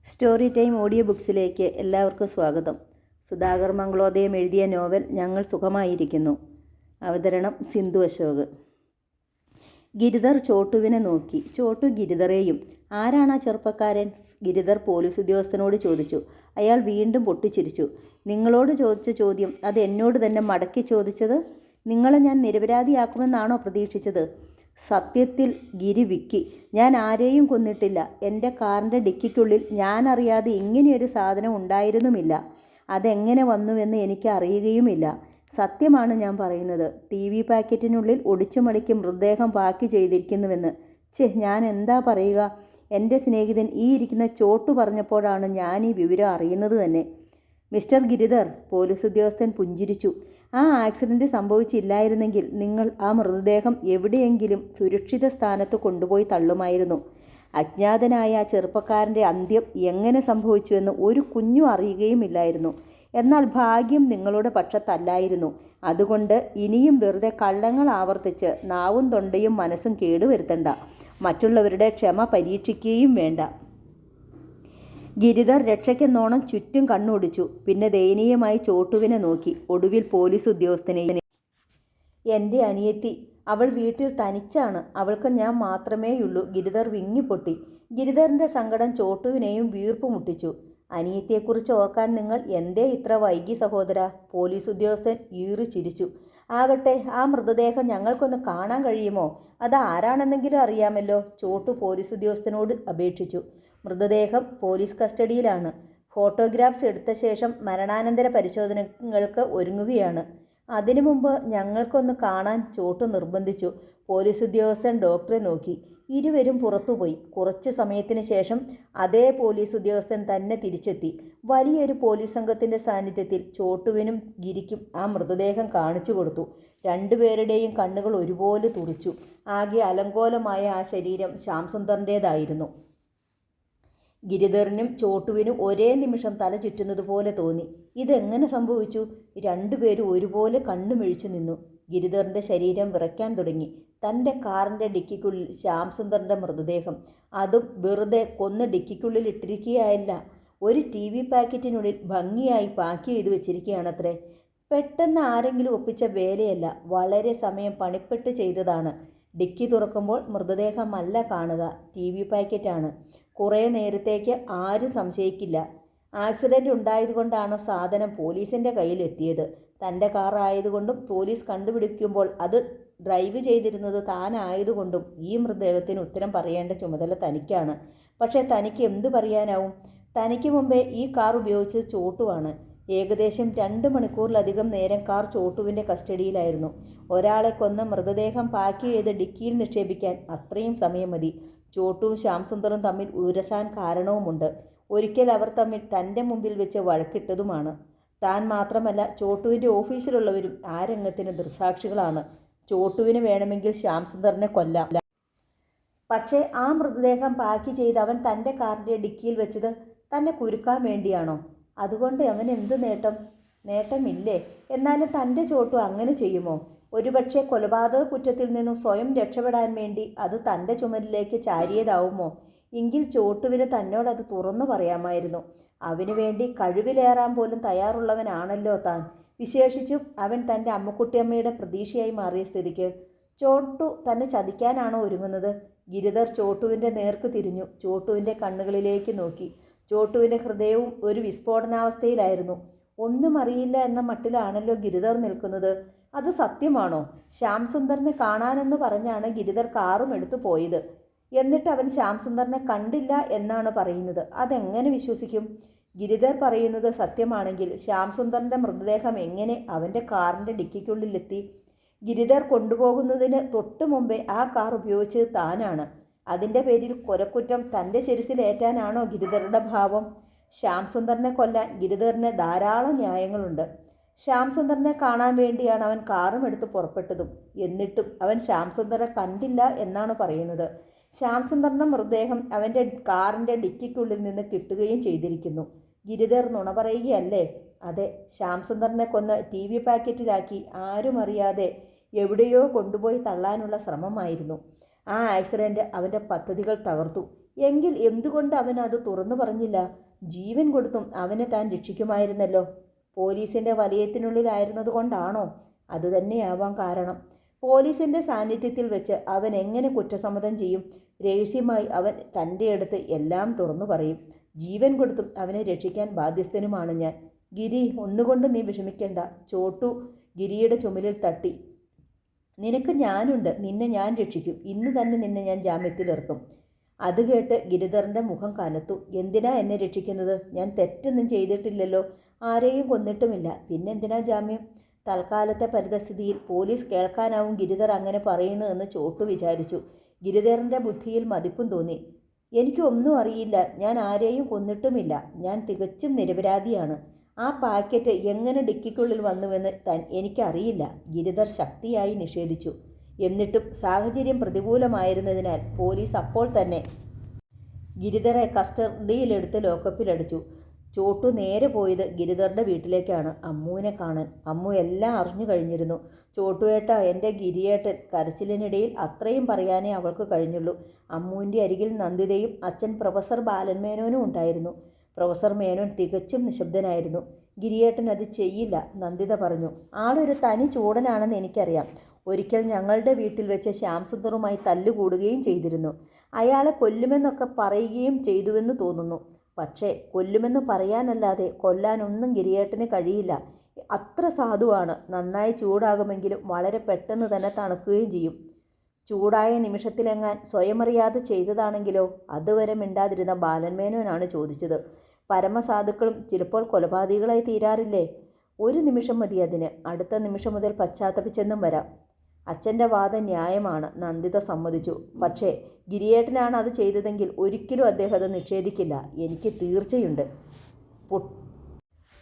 Story time audio ബുക്സിലേക്ക് എല്ലാവർക്കും സ്വാഗതം. സുധാകർ മംഗളോദയം എഴുതിയ നോവൽ ഞങ്ങൾ സുഖമായിരിക്കുന്നു. അവതരണം സിന്ധു അശോക്. ഗിരിധർ ചോട്ടുവിനെ നോക്കി. ചോട്ടു ഗിരിധറേയും. ആരാണ് ആ ചെറുപ്പക്കാരൻ? ഗിരിധർ പോലീസ് ഉദ്യോഗസ്ഥനോട് ചോദിച്ചു. അയാൾ വീണ്ടും പൊട്ടിച്ചിരിച്ചു. നിങ്ങളോട് ചോദിച്ച ചോദ്യം അത് എന്നോട് തന്നെ മടക്കി ചോദിച്ചത്? നിങ്ങളെ ഞാൻ നിരപരാധിയാക്കുമെന്നാണോ പ്രതീക്ഷിച്ചത്? സത്യത്തിൽ ഗിരി വിക്കി. ഞാൻ ആരെയും കൊന്നിട്ടില്ല. എൻ്റെ കാറിൻ്റെ ഡിക്കിക്കുള്ളിൽ ഞാൻ അറിയാതെ ഇങ്ങനെയൊരു സാധനം ഉണ്ടായിരുന്നുമില്ല. അതെങ്ങനെ വന്നുവെന്ന് എനിക്ക് അറിയുകയുമില്ല. സത്യമാണ് ഞാൻ പറയുന്നത്. TV പാക്കറ്റിനുള്ളിൽ ഒടിച്ചുമടക്കി മൃതദേഹം പാക്ക് ചെയ്തിരിക്കുന്നുവെന്ന്. ഞാൻ എന്താ പറയുക? എൻ്റെ സ്നേഹിതൻ ഈ ഇരിക്കുന്ന ചോട്ടു പറഞ്ഞപ്പോഴാണ് ഞാൻ ഈ വിവരം അറിയുന്നത് തന്നെ. മിസ്റ്റർ ഗിരിധർ, പോലീസ് ഉദ്യോഗസ്ഥൻ പുഞ്ചിരിച്ചു. ആ ആക്സിഡൻറ്റ് സംഭവിച്ചില്ലായിരുന്നെങ്കിൽ നിങ്ങൾ ആ മൃതദേഹം എവിടെയെങ്കിലും സുരക്ഷിത സ്ഥാനത്ത് കൊണ്ടുപോയി തള്ളുമായിരുന്നു. അജ്ഞാതനായ ആ ചെറുപ്പക്കാരൻ്റെ അന്ത്യം എങ്ങനെ സംഭവിച്ചുവെന്ന് ഒരു കുഞ്ഞും അറിയുകയുമില്ലായിരുന്നു. എന്നാൽ ഭാഗ്യം നിങ്ങളുടെ പക്ഷത്തല്ലായിരുന്നു. അതുകൊണ്ട് ഇനിയും വെറുതെ കള്ളങ്ങൾ ആവർത്തിച്ച് നാവും തൊണ്ടയും മനസ്സും കേടുവരുത്തണ്ട. മറ്റുള്ളവരുടെ ക്ഷമ പരീക്ഷിക്കുകയും വേണ്ട. ഗിരിധർ രക്ഷയ്ക്കെന്നോണം ചുറ്റും കണ്ണോടിച്ചു. പിന്നെ ദയനീയമായി ചോട്ടുവിനെ നോക്കി. ഒടുവിൽ പോലീസ് ഉദ്യോഗസ്ഥനെ. എൻ്റെ അനിയത്തി, അവൾ വീട്ടിൽ തനിച്ചാണ്. അവൾക്ക് ഞാൻ മാത്രമേയുള്ളൂ. ഗിരിധർ വിങ്ങിപ്പൊട്ടി. ഗിരിധറിൻ്റെ സങ്കടം ചോട്ടുവിനെയും വീർപ്പ് മുട്ടിച്ചു. അനിയത്തിയെക്കുറിച്ച് ഓർക്കാൻ നിങ്ങൾ എന്തേ ഇത്ര വൈകി സഹോദര? പോലീസ് ഉദ്യോഗസ്ഥൻ ഈറി ചിരിച്ചു. ആകട്ടെ, ആ മൃതദേഹം ഞങ്ങൾക്കൊന്ന് കാണാൻ കഴിയുമോ? അത് ആരാണെന്നെങ്കിലും അറിയാമല്ലോ. ചോട്ടു പോലീസ് ഉദ്യോഗസ്ഥനോട് അപേക്ഷിച്ചു. മൃതദേഹം പോലീസ് കസ്റ്റഡിയിലാണ്. ഫോട്ടോഗ്രാഫ്സ് എടുത്ത ശേഷം മരണാനന്തര പരിശോധനകൾക്ക് ഒരുങ്ങുകയാണ്. അതിനു മുമ്പ് ഞങ്ങൾക്കൊന്ന് കാണാൻ ചോട്ടു നിർബന്ധിച്ചു. പോലീസ് ഉദ്യോഗസ്ഥൻ ഡോക്ടറെ നോക്കി. ഇരുവരും പുറത്തുപോയി. കുറച്ച് സമയത്തിന് ശേഷം അതേ പോലീസ് ഉദ്യോഗസ്ഥൻ തന്നെ തിരിച്ചെത്തി. വലിയൊരു പോലീസ് സംഘത്തിൻ്റെ സാന്നിധ്യത്തിൽ ചോട്ടുവിനും ഗിരിക്കും ആ മൃതദേഹം കാണിച്ചു കൊടുത്തു. രണ്ടുപേരുടെയും കണ്ണുകൾ ഒരുപോലെ തുറിച്ചു. ആകെ അലങ്കോലമായ ആ ശരീരം ശ്യാംസുന്ദറിൻ്റേതായിരുന്നു. ഗിരിധറിനും ചോട്ടുവിനും ഒരേ നിമിഷം തല ചുറ്റുന്നതുപോലെ തോന്നി. ഇതെങ്ങനെ സംഭവിച്ചു? രണ്ടുപേരും ഒരുപോലെ കണ്ണുമിഴിച്ചു നിന്നു. ഗിരിധറിൻ്റെ ശരീരം വിറയ്ക്കാൻ തുടങ്ങി. തൻ്റെ കാറിൻ്റെ ഡിക്കിക്കുള്ളിൽ ശ്യാംസുന്ദറിൻ്റെ മൃതദേഹം. അതും വെറുതെ കൊന്ന് ഡിക്കിക്കുള്ളിൽ ഇട്ടിരിക്കുകയല്ല, ഒരു TV പാക്കറ്റിനുള്ളിൽ ഭംഗിയായി പാക്ക് ചെയ്ത് വെച്ചിരിക്കുകയാണത്രേ. പെട്ടെന്ന് ആരെങ്കിലും ഒപ്പിച്ച വേലയല്ല, വളരെ സമയം പണിപ്പെട്ട് ചെയ്തതാണ്. ഡിക്കി തുറക്കുമ്പോൾ മൃതദേഹമല്ല കാണുക, TV പാക്കറ്റാണ്. കുറേ നേരത്തേക്ക് ആരും സംശയിക്കില്ല. ആക്സിഡൻ്റ് ഉണ്ടായതുകൊണ്ടാണ് സാധനം പോലീസിൻ്റെ കയ്യിലെത്തിയത്. തൻ്റെ കാർ ആയതുകൊണ്ടും പോലീസ് കണ്ടുപിടിക്കുമ്പോൾ അത് ഡ്രൈവ് ചെയ്തിരുന്നത് താനായതുകൊണ്ടും ഈ മൃതദേഹത്തിന് ഉത്തരം പറയേണ്ട ചുമതല തനിക്കാണ്. പക്ഷേ തനിക്ക് എന്തു പറയാനാവും? തനിക്ക് മുമ്പേ ഈ കാർ ഉപയോഗിച്ചത് ചോട്ടുവാണ്. ഏകദേശം 2 മണിക്കൂറിലധികം നേരം കാർ ചോട്ടുവിൻ്റെ കസ്റ്റഡിയിലായിരുന്നു. ഒരാളെ കൊന്ന മൃതദേഹം പാക്ക് ചെയ്ത് ഡിക്കിയിൽ നിക്ഷേപിക്കാൻ അത്രയും സമയം മതി. ചോട്ടുവും ശ്യാംസുന്ദറും തമ്മിൽ ഉരസാൻ കാരണവുമുണ്ട്. ഒരിക്കൽ അവർ തമ്മിൽ തൻ്റെ മുമ്പിൽ വെച്ച് വഴക്കിട്ടതുമാണ്. താൻ മാത്രമല്ല, ചോട്ടുവിൻ്റെ ഓഫീസിലുള്ളവരും ആ രംഗത്തിന് ദൃക്സാക്ഷികളാണ്. ചോട്ടുവിന് വേണമെങ്കിൽ ശ്യാംസുന്ദറിനെ കൊല്ലാം. പക്ഷേ ആ മൃതദേഹം പാക്ക് ചെയ്ത് അവൻ തൻ്റെ കാറിൻ്റെ ഡിക്കിയിൽ വെച്ചത് തന്നെ കുരുക്കാൻ വേണ്ടിയാണോ? അതുകൊണ്ട് അവൻ എന്ത് നേട്ടം? നേട്ടമില്ലേ? എന്നാലും തൻ്റെ ചോട്ടു അങ്ങനെ ചെയ്യുമോ? ഒരുപക്ഷെ കൊലപാതക കുറ്റത്തിൽ നിന്നും സ്വയം രക്ഷപ്പെടാൻ വേണ്ടി അത് തൻ്റെ ചുമലിലേക്ക് ചാരിയതാവുമോ? എങ്കിൽ ചോട്ടുവിന് തന്നോടത് തുറന്നു പറയാമായിരുന്നു. അവന് വേണ്ടി കഴിവിലേറാൻ പോലും തയ്യാറുള്ളവനാണല്ലോ താൻ. വിശേഷിച്ചും അവൻ തൻ്റെ അമ്മുക്കുട്ടിയമ്മയുടെ പ്രതീക്ഷയായി മാറിയ സ്ഥിതിക്ക്. ചോട്ടു തന്നെ ചതിക്കാനാണോ ഒരുങ്ങുന്നത്? ഗിരിധർ ചോട്ടുവിൻ്റെ നേർക്ക് തിരിഞ്ഞു. ചോട്ടുവിൻ്റെ കണ്ണുകളിലേക്ക് നോക്കി. ചോട്ടുവിൻ്റെ ഹൃദയവും ഒരു വിസ്ഫോടനാവസ്ഥയിലായിരുന്നു. ഒന്നും അറിയില്ല എന്ന മട്ടിലാണല്ലോ ഗിരിധർ നിൽക്കുന്നത്. അത് സത്യമാണോ? ശ്യാംസുന്ദറിനെ കാണാനെന്ന് പറഞ്ഞാണ് ഗിരിധർ കാറും എടുത്തു പോയത്. എന്നിട്ട് അവൻ ശ്യാംസുന്ദറിനെ കണ്ടില്ല എന്നാണ് പറയുന്നത്. അതെങ്ങനെ വിശ്വസിക്കും? ഗിരിധർ പറയുന്നത് സത്യമാണെങ്കിൽ ശ്യാംസുന്ദറിൻ്റെ മൃതദേഹം എങ്ങനെ അവൻ്റെ കാറിൻ്റെ ഡിക്കിക്കുള്ളിലെത്തി? ഗിരിധർ കൊണ്ടുപോകുന്നതിന് തൊട്ടു മുമ്പേ ആ കാർ ഉപയോഗിച്ചത് താനാണ്. അതിൻ്റെ പേരിൽ കൊലക്കുറ്റം തൻ്റെ ശിരസിലേറ്റാനാണോ ഗിരിധറുടെ ഭാവം? ശ്യാംസുന്ദറിനെ കൊല്ലാൻ ഗിരിധറിന് ധാരാളം ന്യായങ്ങളുണ്ട്. ശ്യാംസുന്ദറിനെ കാണാൻ വേണ്ടിയാണ് അവൻ കാറും എടുത്ത് പുറപ്പെട്ടതും. എന്നിട്ടും അവൻ ശ്യാംസുന്ദറെ കണ്ടില്ല എന്നാണ് പറയുന്നത്. ശ്യാംസുന്ദറിൻ്റെ മൃതദേഹം അവൻ്റെ കാറിൻ്റെ ഡിക്കിക്കുള്ളിൽ നിന്ന് കിട്ടുകയും ചെയ്തിരിക്കുന്നു. ഗിരിധർ നുണ പറയുകയല്ലേ? അതെ, ശ്യാംസുന്ദറിനെ കൊന്ന് TV പാക്കറ്റിലാക്കി ആരും അറിയാതെ എവിടെയോ കൊണ്ടുപോയി തള്ളാനുള്ള ശ്രമമായിരുന്നു. ആ ആക്സിഡൻറ്റ് അവൻ്റെ പദ്ധതികൾ തകർത്തു. എങ്കിൽ എന്തുകൊണ്ട് അവൻ അത് തുറന്നു പറഞ്ഞില്ല? ജീവൻ കൊടുത്തും അവനെ താൻ രക്ഷിക്കുമായിരുന്നല്ലോ. പോലീസിൻ്റെ വലയത്തിനുള്ളിലായിരുന്നത് കൊണ്ടാണോ? അതുതന്നെയാവാം കാരണം. പോലീസിൻ്റെ സാന്നിധ്യത്തിൽ വെച്ച് അവൻ എങ്ങനെ കുറ്റസമ്മതം ചെയ്യും? രഹസ്യമായി അവൻ തൻ്റെ അടുത്ത് എല്ലാം തുറന്നു പറയും. ജീവൻ കൊടുത്തും അവനെ രക്ഷിക്കാൻ ബാധ്യസ്ഥനുമാണ് ഞാൻ. ഗിരി, ഒന്നുകൊണ്ട് നീ വിഷമിക്കേണ്ട. ചോട്ടു ഗിരിയുടെ ചുമലിൽ തട്ടി. നിനക്ക് ഞാനുണ്ട്. നിന്നെ ഞാൻ രക്ഷിക്കും. ഇന്ന് തന്നെ നിന്നെ ഞാൻ ജാമ്യത്തിലിറക്കും. അത് കേട്ട് ഗിരിധരൻ്റെ മുഖം കനത്തു. എന്തിനാ എന്നെ രക്ഷിക്കുന്നത്? ഞാൻ തെറ്റൊന്നും ചെയ്തിട്ടില്ലല്ലോ. ആരെയും കൊന്നിട്ടുമില്ല. പിന്നെന്തിനാ ജാമ്യം? തൽക്കാലത്തെ പരിതസ്ഥിതിയിൽ പോലീസ് കേൾക്കാനാവും ഗിരിധർ അങ്ങനെ പറയുന്നതെന്ന് ചോട്ടു വിചാരിച്ചു. ഗിരിധരൻ്റെ ബുദ്ധിയിൽ മതിപ്പും തോന്നി. എനിക്കൊന്നും അറിയില്ല. ഞാൻ ആരെയും കൊന്നിട്ടുമില്ല. ഞാൻ തികച്ചും നിരപരാധിയാണ്. ആ പാക്കറ്റ് എങ്ങനെ ഡിക്കിക്കുള്ളിൽ വന്നുവെന്ന് എനിക്കറിയില്ല. ഗിരിധർ ശക്തിയായി നിഷേധിച്ചു. എന്നിട്ടും സാഹചര്യം പ്രതികൂലമായിരുന്നതിനാൽ പോലീസ് അപ്പോൾ തന്നെ ഗിരിധറെ കസ്റ്റഡിയിലെടുത്ത് ലോക്കപ്പിലടിച്ചു. ചോട്ടു നേരെ പോയത് ഗിരിധറിൻ്റെ വീട്ടിലേക്കാണ്, അമ്മുവിനെ കാണാൻ. അമ്മു എല്ലാം അറിഞ്ഞു കഴിഞ്ഞിരുന്നു. ചോട്ടുവേട്ട, എൻ്റെ ഗിരിയേട്ടൻ. കരച്ചിലിനിടയിൽ അത്രയും പറയാനേ അവൾക്ക് കഴിഞ്ഞുള്ളൂ. അമ്മുവിൻ്റെ അരികിൽ നന്ദിതയും അച്ഛൻ പ്രൊഫസർ ബാലൻമേനോനും ഉണ്ടായിരുന്നു. പ്രൊഫസർ മേനോൻ തികച്ചും നിശബ്ദനായിരുന്നു. ഗിരിയേട്ടൻ അത് ചെയ്യില്ല, നന്ദിത പറഞ്ഞു. ആളൊരു തനി ചൂടനാണെന്ന് എനിക്കറിയാം. ഒരിക്കൽ ഞങ്ങളുടെ വീട്ടിൽ വെച്ച് ശ്യാംസുന്ദറുമായി തല്ലുകൂടുകയും ചെയ്തിരുന്നു. അയാളെ കൊല്ലുമെന്നൊക്കെ പറയുകയും ചെയ്തുവെന്ന് തോന്നുന്നു. പക്ഷേ കൊല്ലുമെന്ന് പറയാനല്ലാതെ കൊല്ലാനൊന്നും ഗിരിയേട്ടന് കഴിയില്ല. അത്ര സാധുവാണ്. നന്നായി ചൂടാകുമെങ്കിലും വളരെ പെട്ടെന്ന് തന്നെ തണുക്കുകയും ചെയ്യും. ചൂടായ നിമിഷത്തിലെങ്ങാൻ സ്വയമറിയാതെ ചെയ്തതാണെങ്കിലോ? അതുവരെ മിണ്ടാതിരുന്ന ബാലൻമേനോനാണ് ചോദിച്ചത്. പരമസാധുക്കളും ചിലപ്പോൾ കൊലപാതകികളായി തീരാറില്ലേ? ഒരു നിമിഷം മതി അതിന്. അടുത്ത നിമിഷം മുതൽ പശ്ചാത്തപിച്ചെന്നും വരാം. അച്ഛൻ്റെ വാദം ന്യായമാണ്, നന്ദിത സമ്മതിച്ചു. പക്ഷേ ഗിരിയേട്ടനാണ് അത് ചെയ്തതെങ്കിൽ ഒരിക്കലും അദ്ദേഹം അത് നിഷേധിക്കില്ല. എനിക്ക് തീർച്ചയുണ്ട്.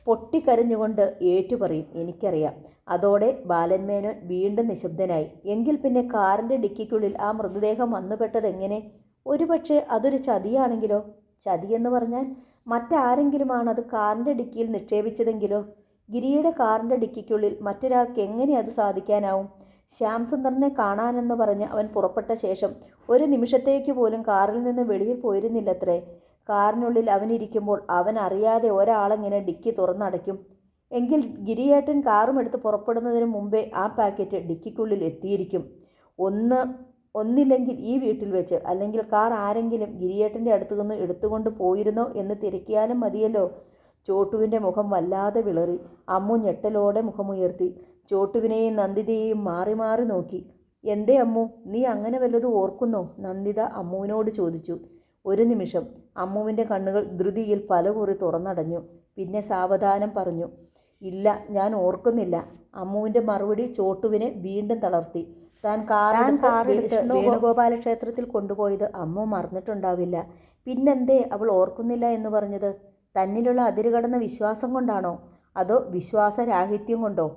പൊട്ടിക്കരഞ്ഞുകൊണ്ട് ഏറ്റുപറയും. എനിക്കറിയാം. അതോടെ ബാലൻമേനോൻ വീണ്ടും നിശബ്ദനായി. എങ്കിൽ പിന്നെ കാറിൻ്റെ ഡിക്കിക്കുള്ളിൽ ആ മൃതദേഹം വന്നുപെട്ടതെങ്ങനെ? ഒരുപക്ഷെ അതൊരു ചതിയാണെങ്കിലോ? ചതിയെന്ന് പറഞ്ഞാൽ മറ്റാരെങ്കിലുമാണ് അത് കാറിൻ്റെ ഡിക്കിയിൽ നിക്ഷേപിച്ചതെങ്കിലോ? ഗിരിയുടെ കാറിൻ്റെ ഡിക്കിക്കുള്ളിൽ മറ്റൊരാൾക്ക് എങ്ങനെ അത് സാധിക്കാനാവും? ശ്യാംസുന്ദറിനെ കാണാനെന്ന് പറഞ്ഞ് അവൻ പുറപ്പെട്ട ശേഷം ഒരു നിമിഷത്തേക്ക് പോലും കാറിൽ നിന്ന് വെളിയിൽ പോയിരുന്നില്ലത്രേ. കാറിനുള്ളിൽ അവനിരിക്കുമ്പോൾ അവൻ അറിയാതെ ഒരാളെങ്ങനെ ഡിക്കി തുറന്നടയ്ക്കും? എങ്കിൽ ഗിരിയേട്ടൻ കാറും എടുത്ത് പുറപ്പെടുന്നതിന് മുമ്പേ ആ പാക്കറ്റ് ഡിക്കിക്കുള്ളിൽ എത്തിയിരിക്കും. ഒന്നില്ലെങ്കിൽ ഈ വീട്ടിൽ വെച്ച്, അല്ലെങ്കിൽ കാർ ആരെങ്കിലും ഗിരിയേട്ടൻ്റെ അടുത്തു നിന്ന് എടുത്തുകൊണ്ട് പോയിരുന്നോ എന്ന് തിരക്കിയാലും മതിയല്ലോ. ചോട്ടുവിൻ്റെ മുഖം വല്ലാതെ വിളറി. അമ്മു ഞെട്ടലോടെ മുഖമുയർത്തി ചോട്ടുവിനെയും നന്ദിതയെയും മാറി മാറി നോക്കി. എന്തേ അമ്മു, നീ അങ്ങനെ വല്ലതും ഓർക്കുന്നോ? നന്ദിത അമ്മുവിനോട് ചോദിച്ചു. ഒരു നിമിഷം. അമ്മുവിൻ്റെ കണ്ണുകൾ ധൃതിയിൽ പലകുറി തുറന്നടഞ്ഞു. പിന്നെ സാവധാനം പറഞ്ഞു, ഇല്ല, ഞാൻ ഓർക്കുന്നില്ല. അമ്മുവിൻ്റെ മറുപടി ചോട്ടുവിനെ വീണ്ടും തളർത്തി. താൻ കാറെടുത്ത് വേണുഗോപാല ക്ഷേത്രത്തിൽ കൊണ്ടുപോയത് അമ്മു മറന്നിട്ടുണ്ടാവില്ല. പിന്നെന്തേ അവൾ ഓർക്കുന്നില്ല എന്ന് പറഞ്ഞത്? തന്നിലുള്ള അതിരുകടന്ന വിശ്വാസം കൊണ്ടാണോ? അതോ വിശ്വാസരാഹിത്യം കൊണ്ടോ?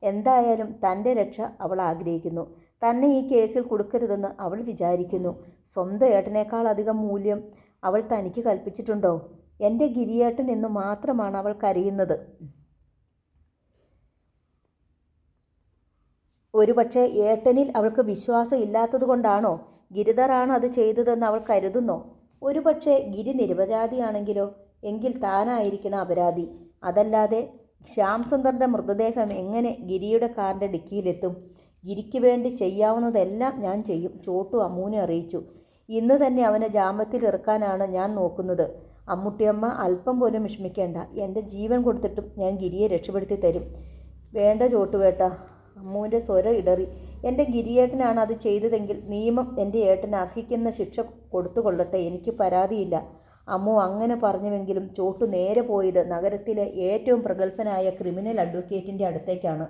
എന്തായാലും തൻ്റെ രക്ഷ അവൾ ആഗ്രഹിക്കുന്നു. തന്നെ ഈ കേസിൽ കൊടുക്കരുതെന്ന് അവൾ വിചാരിക്കുന്നു. സ്വന്തം ഏട്ടനേക്കാൾ അധികം മൂല്യം അവൾ തനിക്ക് കൽപ്പിച്ചിട്ടുണ്ടോ? എൻ്റെ ഗിരിയേട്ടൻ എന്ന് മാത്രമാണ് അവൾ കരയുന്നത്. ഒരുപക്ഷെ ഏട്ടനിൽ അവൾക്ക് വിശ്വാസം ഇല്ലാത്തത് കൊണ്ടാണോ? ഗിരിധറാണ് അത് ചെയ്തതെന്ന് അവൾ കരുതുന്നോ? ഒരുപക്ഷെ ഗിരി നിരപരാധിയാണെങ്കിലോ? എങ്കിൽ താനായിരിക്കണം അപരാധി. അതല്ലാതെ ശ്യാംസുന്ദറിൻ്റെ മൃതദേഹം എങ്ങനെ ഗിരിയുടെ കാറിൻ്റെ ഡിക്കിയിലെത്തും? ഗിരിക്ക് വേണ്ടി ചെയ്യാവുന്നതെല്ലാം ഞാൻ ചെയ്യും, ചോട്ടു അമ്മുവിനെ അറിയിച്ചു. ഇന്ന് തന്നെ അവനെ ജാമ്യത്തിൽ ഇറക്കാനാണ് ഞാൻ നോക്കുന്നത്. അമ്മുട്ടിയമ്മ അല്പം പോലും വിഷമിക്കേണ്ട. എൻ്റെ ജീവൻ കൊടുത്തിട്ടും ഞാൻ ഗിരിയെ രക്ഷപ്പെടുത്തി തരും. വേണ്ട ചോട്ടുവേട്ട, അമ്മുവിൻ്റെ സ്വരം ഇടറി. എൻ്റെ ഗിരിയേട്ടനാണ് അത് ചെയ്തതെങ്കിൽ നിയമം എൻ്റെ ഏട്ടന് അർഹിക്കുന്ന ശിക്ഷ കൊടുത്തുകൊള്ളട്ടെ. എനിക്ക് പരാതിയില്ല. അമ്മു അങ്ങനെ പറഞ്ഞുവെങ്കിലും ചോട്ടു നേരെ പോയത് നഗരത്തിലെ ഏറ്റവും പ്രഗത്ഭനായ ക്രിമിനൽ അഡ്വക്കേറ്റിൻ്റെ അടുത്തേക്കാണ്.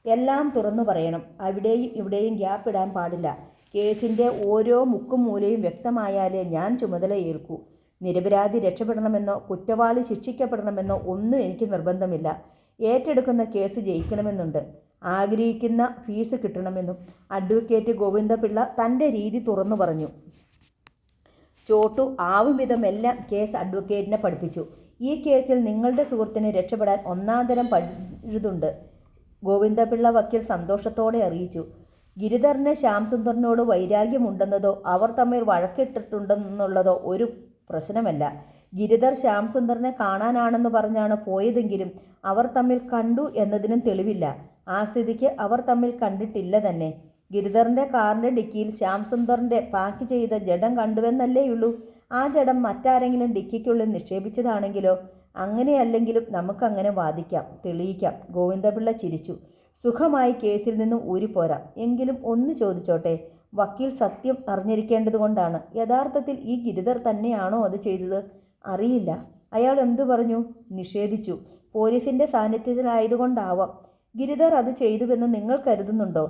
എല്ലാം തുറന്നു പറയണം. അവിടെയും ഇവിടെയും ഗ്യാപ്പ് ഇടാൻ പാടില്ല. കേസിൻ്റെ ഓരോ മുക്കും മൂലയും വ്യക്തമായാലേ ഞാൻ ചുമതല ഏൽക്കൂ. നിരപരാധി രക്ഷപ്പെടണമെന്നോ കുറ്റവാളി ശിക്ഷിക്കപ്പെടണമെന്നോ ഒന്നും എനിക്ക് നിർബന്ധമില്ല. ഏറ്റെടുക്കുന്ന കേസ് ജയിക്കണമെന്നുണ്ട്. ആഗ്രഹിക്കുന്ന ഫീസ് കിട്ടണമെന്നും അഡ്വക്കേറ്റ് ഗോവിന്ദപിള്ള തൻ്റെ രീതി തുറന്നു പറഞ്ഞു. ചോട്ടു ആവും വിധമെല്ലാം കേസ് അഡ്വക്കേറ്റിനെ പഠിപ്പിച്ചു. ഈ കേസിൽ നിങ്ങളുടെ സുഹൃത്തിന് രക്ഷപ്പെടാൻ ഒന്നാന്തരം പഴുതുണ്ട്, ഗോവിന്ദപിള്ള വക്കീൽ സന്തോഷത്തോടെ അറിയിച്ചു. ഗിരിധറിന് ശ്യാംസുന്ദറിനോട് വൈരാഗ്യമുണ്ടെന്നതോ അവർ തമ്മിൽ വഴക്കിട്ടിട്ടുണ്ടെന്നുള്ളതോ ഒരു പ്രശ്നമല്ല. ഗിരിധർ ശ്യാംസുന്ദറിനെ കാണാനാണെന്ന് പറഞ്ഞാണ് പോയതെങ്കിലും അവർ തമ്മിൽ കണ്ടു എന്നതിനും തെളിവില്ല. ആ സ്ഥിതിക്ക് അവർ തമ്മിൽ കണ്ടിട്ടില്ല തന്നെ. ഗിരിധറിൻ്റെ കാറിൻ്റെ ഡിക്കിയിൽ ശ്യാംസുന്ദറിൻ്റെ പാക്ക് ചെയ്ത ജഡം കണ്ടുവെന്നല്ലേയുള്ളൂ. ആ ജഡം മറ്റാരെങ്കിലും ഡിക്കിക്കുള്ളിൽ നിക്ഷേപിച്ചതാണെങ്കിലോ? അങ്ങനെയല്ലെങ്കിലും നമുക്കങ്ങനെ വാദിക്കാം, തെളിയിക്കാം. ഗോവിന്ദപിള്ള ചിരിച്ചു. സുഖമായി കേസിൽ നിന്നും ഊരിപ്പോരാം. എങ്കിലും ഒന്ന് ചോദിച്ചോട്ടെ, വക്കീൽ സത്യം അറിഞ്ഞിരിക്കേണ്ടതുകൊണ്ടാണ്. യഥാർത്ഥത്തിൽ ഈ ഗിരിധർ തന്നെയാണോ അത് ചെയ്തത്? അറിയില്ല. അയാൾ എന്തു പറഞ്ഞു? നിഷേധിച്ചു. പോലീസിൻ്റെ സാന്നിധ്യത്തിലായതുകൊണ്ടാവാം. ഗിരിധർ അത് ചെയ്തുവെന്ന് നിങ്ങൾ കരുതുന്നുണ്ടോ?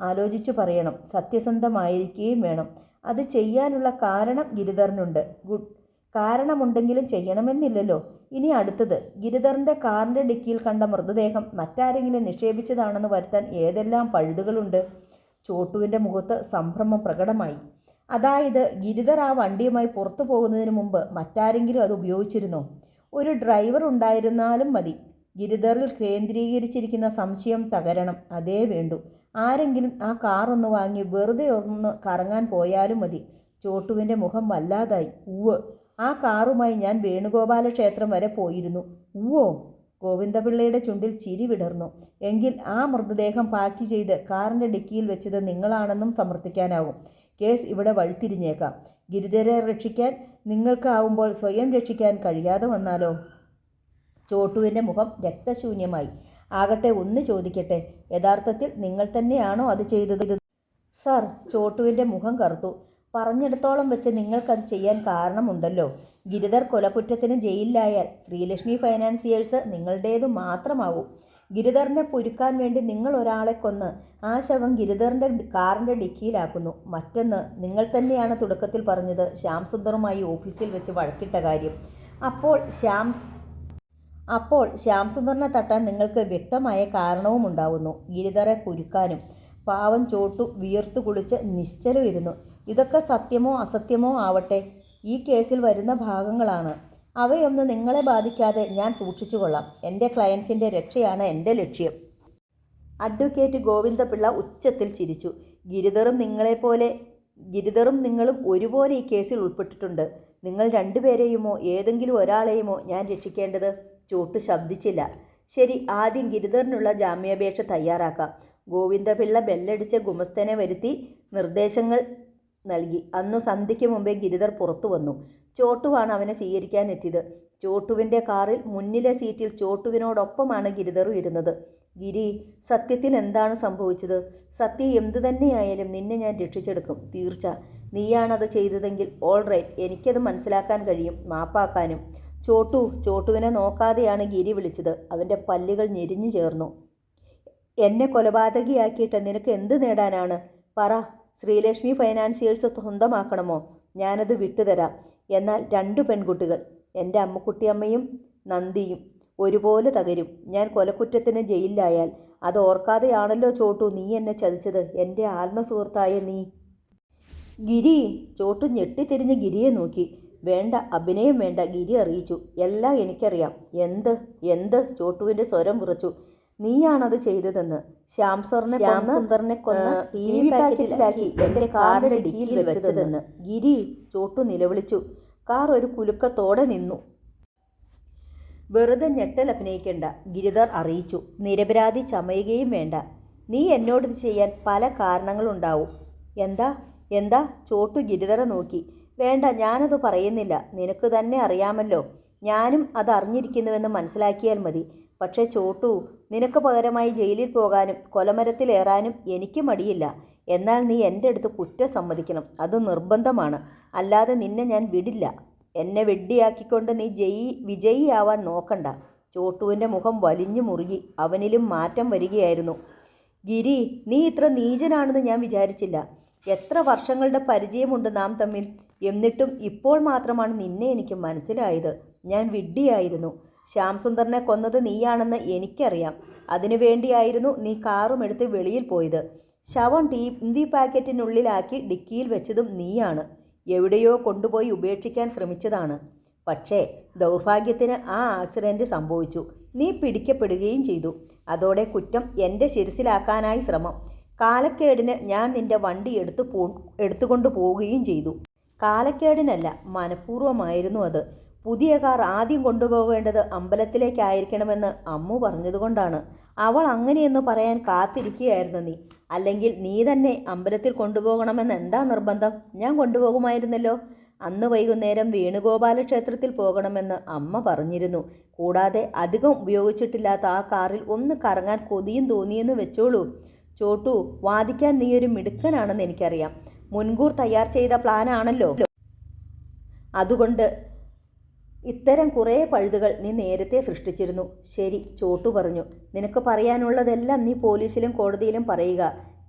ആലോചിച്ചു പറയണം. സത്യസന്ധമായിരിക്കുകയും വേണം. അത് ചെയ്യാനുള്ള കാരണം ഗിരിധറിനുണ്ട്. ഗുഡ്. കാരണമുണ്ടെങ്കിലും ചെയ്യണമെന്നില്ലല്ലോ. ഇനി അടുത്തത്, ഗിരിധറിൻ്റെ കാറിൻ്റെ ഡിക്കിയിൽ കണ്ട മൃതദേഹം മറ്റാരെങ്കിലും നിക്ഷേപിച്ചതാണെന്ന് വരുത്താൻ ഏതെല്ലാം പഴുതുകളുണ്ട്? ചോട്ടുവിൻ്റെ മുഖത്ത് സംഭ്രമം പ്രകടമായി. അതായത് ഗിരിധർ ആ വണ്ടിയുമായി പുറത്തു പോകുന്നതിന് മുമ്പ് മറ്റാരെങ്കിലും അത് ഉപയോഗിച്ചിരുന്നോ? ഒരു ഡ്രൈവർ ഉണ്ടായിരുന്നാലും മതി. ഗിരിധറിൽ കേന്ദ്രീകരിച്ചിരിക്കുന്ന സംശയം തകരണം, അതേ വേണ്ടു. ആരെങ്കിലും ആ കാറൊന്ന് വാങ്ങി വെറുതെ ഒന്ന് കറങ്ങാൻ പോയാലും മതി. ചോട്ടുവിൻ്റെ മുഖം വല്ലാതായി. ഉവ്വ്, ആ കാറുമായി ഞാൻ വേണുഗോപാല ക്ഷേത്രം വരെ പോയിരുന്നു. ഉവ്വോ? ഗോവിന്ദപിള്ളയുടെ ചുണ്ടിൽ ചിരി വിടർന്നു. എങ്കിൽ ആ മൃതദേഹം പാക്ക് ചെയ്ത് കാറിൻ്റെ ഡിക്കിയിൽ വെച്ചത് നിങ്ങളാണെന്നും സമർത്ഥിക്കാനാവും. കേസ് ഇവിടെ വഴിത്തിരിഞ്ഞേക്കാം. ഗിരിധരെ രക്ഷിക്കാൻ നിങ്ങൾക്കാവുമ്പോൾ സ്വയം രക്ഷിക്കാൻ കഴിയാതെ വന്നാലോ? ചോട്ടുവിൻ്റെ മുഖം രക്തശൂന്യമായി. ആകട്ടെ, ഒന്ന് ചോദിക്കട്ടെ, യഥാർത്ഥത്തിൽ നിങ്ങൾ തന്നെയാണോ അത് ചെയ്തത്? സർ, ചോട്ടുവിൻ്റെ മുഖം കറുത്തു. പറഞ്ഞിടത്തോളം വെച്ച് നിങ്ങൾക്കത് ചെയ്യാൻ കാരണമുണ്ടല്ലോ. ഗിരിധർ കൊലക്കുറ്റത്തിന് ജയിലിലായാൽ ശ്രീലക്ഷ്മി ഫൈനാൻസിയേഴ്സ് നിങ്ങളുടേതു മാത്രമാവും. ഗിരിധറിനെ പൊരുക്കാൻ വേണ്ടി നിങ്ങൾ ഒരാളെ കൊന്ന് ആ ശവം ഗിരിധറിൻ്റെ കാറിൻ്റെ ഡിക്കിയിലാക്കുന്നു. മറ്റൊന്ന്, നിങ്ങൾ തന്നെയാണ് തുടക്കത്തിൽ പറഞ്ഞത് ശ്യാംസുന്ദറുമായി ഓഫീസിൽ വെച്ച് വഴക്കിട്ട കാര്യം. അപ്പോൾ ശ്യാംസുന്ദറിനെ തട്ടാൻ നിങ്ങൾക്ക് വ്യക്തമായ കാരണവും ഉണ്ടാവുന്നു. ഗിരിധറെ കുരുക്കാനും. പാവം ചോട്ടു വിയർത്തു കുളിച്ച് നിശ്ചലമിരുന്നു. ഇതൊക്കെ സത്യമോ അസത്യമോ ആവട്ടെ, ഈ കേസിൽ വരുന്ന ഭാഗങ്ങളാണ്. അവയൊന്നും നിങ്ങളെ ബാധിക്കാതെ ഞാൻ സൂക്ഷിച്ചു കൊള്ളാം. എൻ്റെ ക്ലയൻസിൻ്റെ രക്ഷയാണ് എൻ്റെ ലക്ഷ്യം. അഡ്വക്കേറ്റ് ഗോവിന്ദപിള്ള ഉച്ചത്തിൽ ചിരിച്ചു. ഗിരിധറും നിങ്ങളും ഒരുപോലെ ഈ കേസിൽ ഉൾപ്പെട്ടിട്ടുണ്ട്. നിങ്ങൾ രണ്ടുപേരെയുമോ ഏതെങ്കിലും ഒരാളെയുമോ ഞാൻ രക്ഷിക്കേണ്ടത്? ചോട്ട് ശബ്ദിച്ചില്ല. ശരി, ആദ്യം ഗിരിധറിനുള്ള ജാമ്യാപേക്ഷ തയ്യാറാക്കാം. ഗോവിന്ദപിള്ള ബെല്ലടിച്ച് ഗുമസ്തനെ വരുത്തി നിർദ്ദേശങ്ങൾ നൽകി. അന്നു സന്ധ്യയ്ക്ക് മുമ്പേ ഗിരിധർ പുറത്തു വന്നു. ചോട്ടുവാണ് അവനെ സ്വീകരിക്കാനെത്തിയത്. ചോട്ടുവിൻ്റെ കാറിൽ മുന്നിലെ സീറ്റിൽ ചോട്ടുവിനോടൊപ്പമാണ് ഗിരിധറും ഇരുന്നത്. ഗിരി, സത്യത്തിൽ എന്താണ് സംഭവിച്ചത്? സത്യം എന്തു തന്നെയായാലും നിന്നെ ഞാൻ രക്ഷിച്ചെടുക്കും, തീർച്ച. നീയാണത് ചെയ്തതെങ്കിൽ ഓൾ റൈറ്റ്, എനിക്കത് മനസ്സിലാക്കാൻ കഴിയും, മാപ്പാക്കാനും. ചോട്ടുവിനെ നോക്കാതെയാണ് ഗിരി വിളിച്ചത്. അവൻ്റെ പല്ലുകൾ ഞെരിഞ്ഞു ചേർന്നു. എന്നെ കൊലപാതകിയാക്കിയിട്ട് നിനക്ക് എന്ത് നേടാനാണ്? പറ. ശ്രീലക്ഷ്മി ഫൈനാൻസിയേഴ്സ് സ്വന്തമാക്കണമോ? ഞാനത് വിട്ടുതരാം. എന്നാൽ 2 പെൺകുട്ടികൾ, എൻ്റെ അമ്മുക്കുട്ടിയമ്മയും നന്ദിയും ഒരുപോലെ തകരും. ഞാൻ കൊലക്കുറ്റത്തിന് ജയിലിലായാൽ. അത് ഓർക്കാതെയാണല്ലോ ചോട്ടു നീ എന്നെ ചതിച്ചത്, എൻ്റെ ആത്മസുഹൃത്തായ നീ. ഗിരി. ചോട്ടു ഞെട്ടിത്തിരിഞ്ഞ് ഗിരിയെ നോക്കി. വേണ്ട, അഭിനയം വേണ്ട, ഗിരി അറിയിച്ചു. എല്ലാം എനിക്കറിയാം. എന്ത്? ചോട്ടുവിൻ്റെ സ്വരം വിറച്ചു. നീയാണത് ചെയ്തതെന്ന്. ശ്യാംസുന്ദറിനെ കൊന്ന് TV പാക്കറ്റിലാക്കി എൻ്റെ കാറിൻ്റെ ഡിക്കിയിൽ വെച്ചതെന്ന്. ഗിരി. ചോട്ടു നിലവിളിച്ചു. കാർ ഒരു കുലുക്കത്തോടെ നിന്നു. വെറുതെ ഞെട്ടൽ അഭിനയിക്കേണ്ട, ഗിരിധർ അറിയിച്ചു. നിരപരാധി ചമയുകയും വേണ്ട. നീ എന്നോട് ഇത് ചെയ്യാൻ പല കാരണങ്ങളുണ്ടാവും. എന്താ? ചോട്ടു ഗിരിധറെ നോക്കി. വേണ്ട, ഞാനത് പറയുന്നില്ല. നിനക്ക് തന്നെ അറിയാമല്ലോ. ഞാനും അത് അറിഞ്ഞിരിക്കുന്നുവെന്ന് മനസ്സിലാക്കിയാൽ മതി. പക്ഷേ ചോട്ടു, നിനക്ക് പകരമായി ജയിലിൽ പോകാനും കൊലമരത്തിലേറാനും എനിക്ക് മടിയില്ല. എന്നാൽ നീ എൻ്റെ അടുത്ത് കുറ്റം സമ്മതിക്കണം. അത് നിർബന്ധമാണ്. അല്ലാതെ നിന്നെ ഞാൻ വിടില്ല. എന്നെ വെഡ്ഡിയാക്കിക്കൊണ്ട് നീ വിജയിയാവാൻ നോക്കണ്ട. ചോട്ടുവിൻ്റെ മുഖം വലിഞ്ഞു മുറുകി. അവനിലും മാറ്റം വരികയായിരുന്നു. ഗിരി, നീ ഇത്ര നീചനാണെന്ന് ഞാൻ വിചാരിച്ചില്ല. എത്ര വർഷങ്ങളുടെ പരിചയമുണ്ട് നാം തമ്മിൽ. എന്നിട്ടും ഇപ്പോൾ മാത്രമാണ് നിന്നെ എനിക്ക് മനസ്സിലായത്. ഞാൻ വിഡ്ഢിയായിരുന്നു. ശ്യാംസുന്ദറിനെ കൊന്നത് നീയാണെന്ന് എനിക്കറിയാം. അതിനുവേണ്ടിയായിരുന്നു നീ കാറുമെടുത്ത് വെളിയിൽ പോയത്. ശവം TV പാക്കറ്റിനുള്ളിലാക്കി ഡിക്കിയിൽ വെച്ചതും നീയാണ്. എവിടെയോ കൊണ്ടുപോയി ഉപേക്ഷിക്കാൻ ശ്രമിച്ചതാണ്. പക്ഷേ ദൗർഭാഗ്യത്തിന് ആ ആക്സിഡൻറ്റ് സംഭവിച്ചു. നീ പിടിക്കപ്പെടുകയും ചെയ്തു. അതോടെ കുറ്റം എൻ്റെ ശിരസിലാക്കാനായി ശ്രമം. കാലക്കേടിന് ഞാൻ നിന്റെ വണ്ടി എടുത്തുകൊണ്ട് പോവുകയും ചെയ്തു. കാലക്കേടിനല്ല, മനഃപൂർവ്വമായിരുന്നു അത്. പുതിയ കാർ ആദ്യം കൊണ്ടുപോകേണ്ടത് അമ്പലത്തിലേക്കായിരിക്കണമെന്ന് അമ്മു പറഞ്ഞതുകൊണ്ടാണ്. അവൾ അങ്ങനെയെന്ന് പറയാൻ കാത്തിരിക്കുകയായിരുന്നു നീ. അല്ലെങ്കിൽ നീ തന്നെ അമ്പലത്തിൽ കൊണ്ടുപോകണമെന്ന് എന്താ നിർബന്ധം? ഞാൻ കൊണ്ടുപോകുമായിരുന്നല്ലോ. അന്ന് വൈകുന്നേരം വേണുഗോപാല ക്ഷേത്രത്തിൽ പോകണമെന്ന് അമ്മ പറഞ്ഞിരുന്നു. കൂടാതെ അധികം ഉപയോഗിച്ചിട്ടില്ലാത്ത ആ കാറിൽ ഒന്ന് കറങ്ങാൻ കൊതിയും തോന്നിയെന്ന് വെച്ചോളൂ. ചോട്ടു, വാദിക്കാൻ നീ ഒരു മിടുക്കനാണെന്ന് എനിക്കറിയാം. മുൻകൂർ തയ്യാർ ചെയ്ത പ്ലാനാണല്ലോ. അതുകൊണ്ട് ഇത്തരം കുറേ പഴുതുകൾ നീ നേരത്തെ സൃഷ്ടിച്ചിരുന്നു. ശരി, ചോട്ടു പറഞ്ഞു. നിനക്ക് പറയാനുള്ളതെല്ലാം നീ പോലീസിലും കോടതിയിലും പറയുക.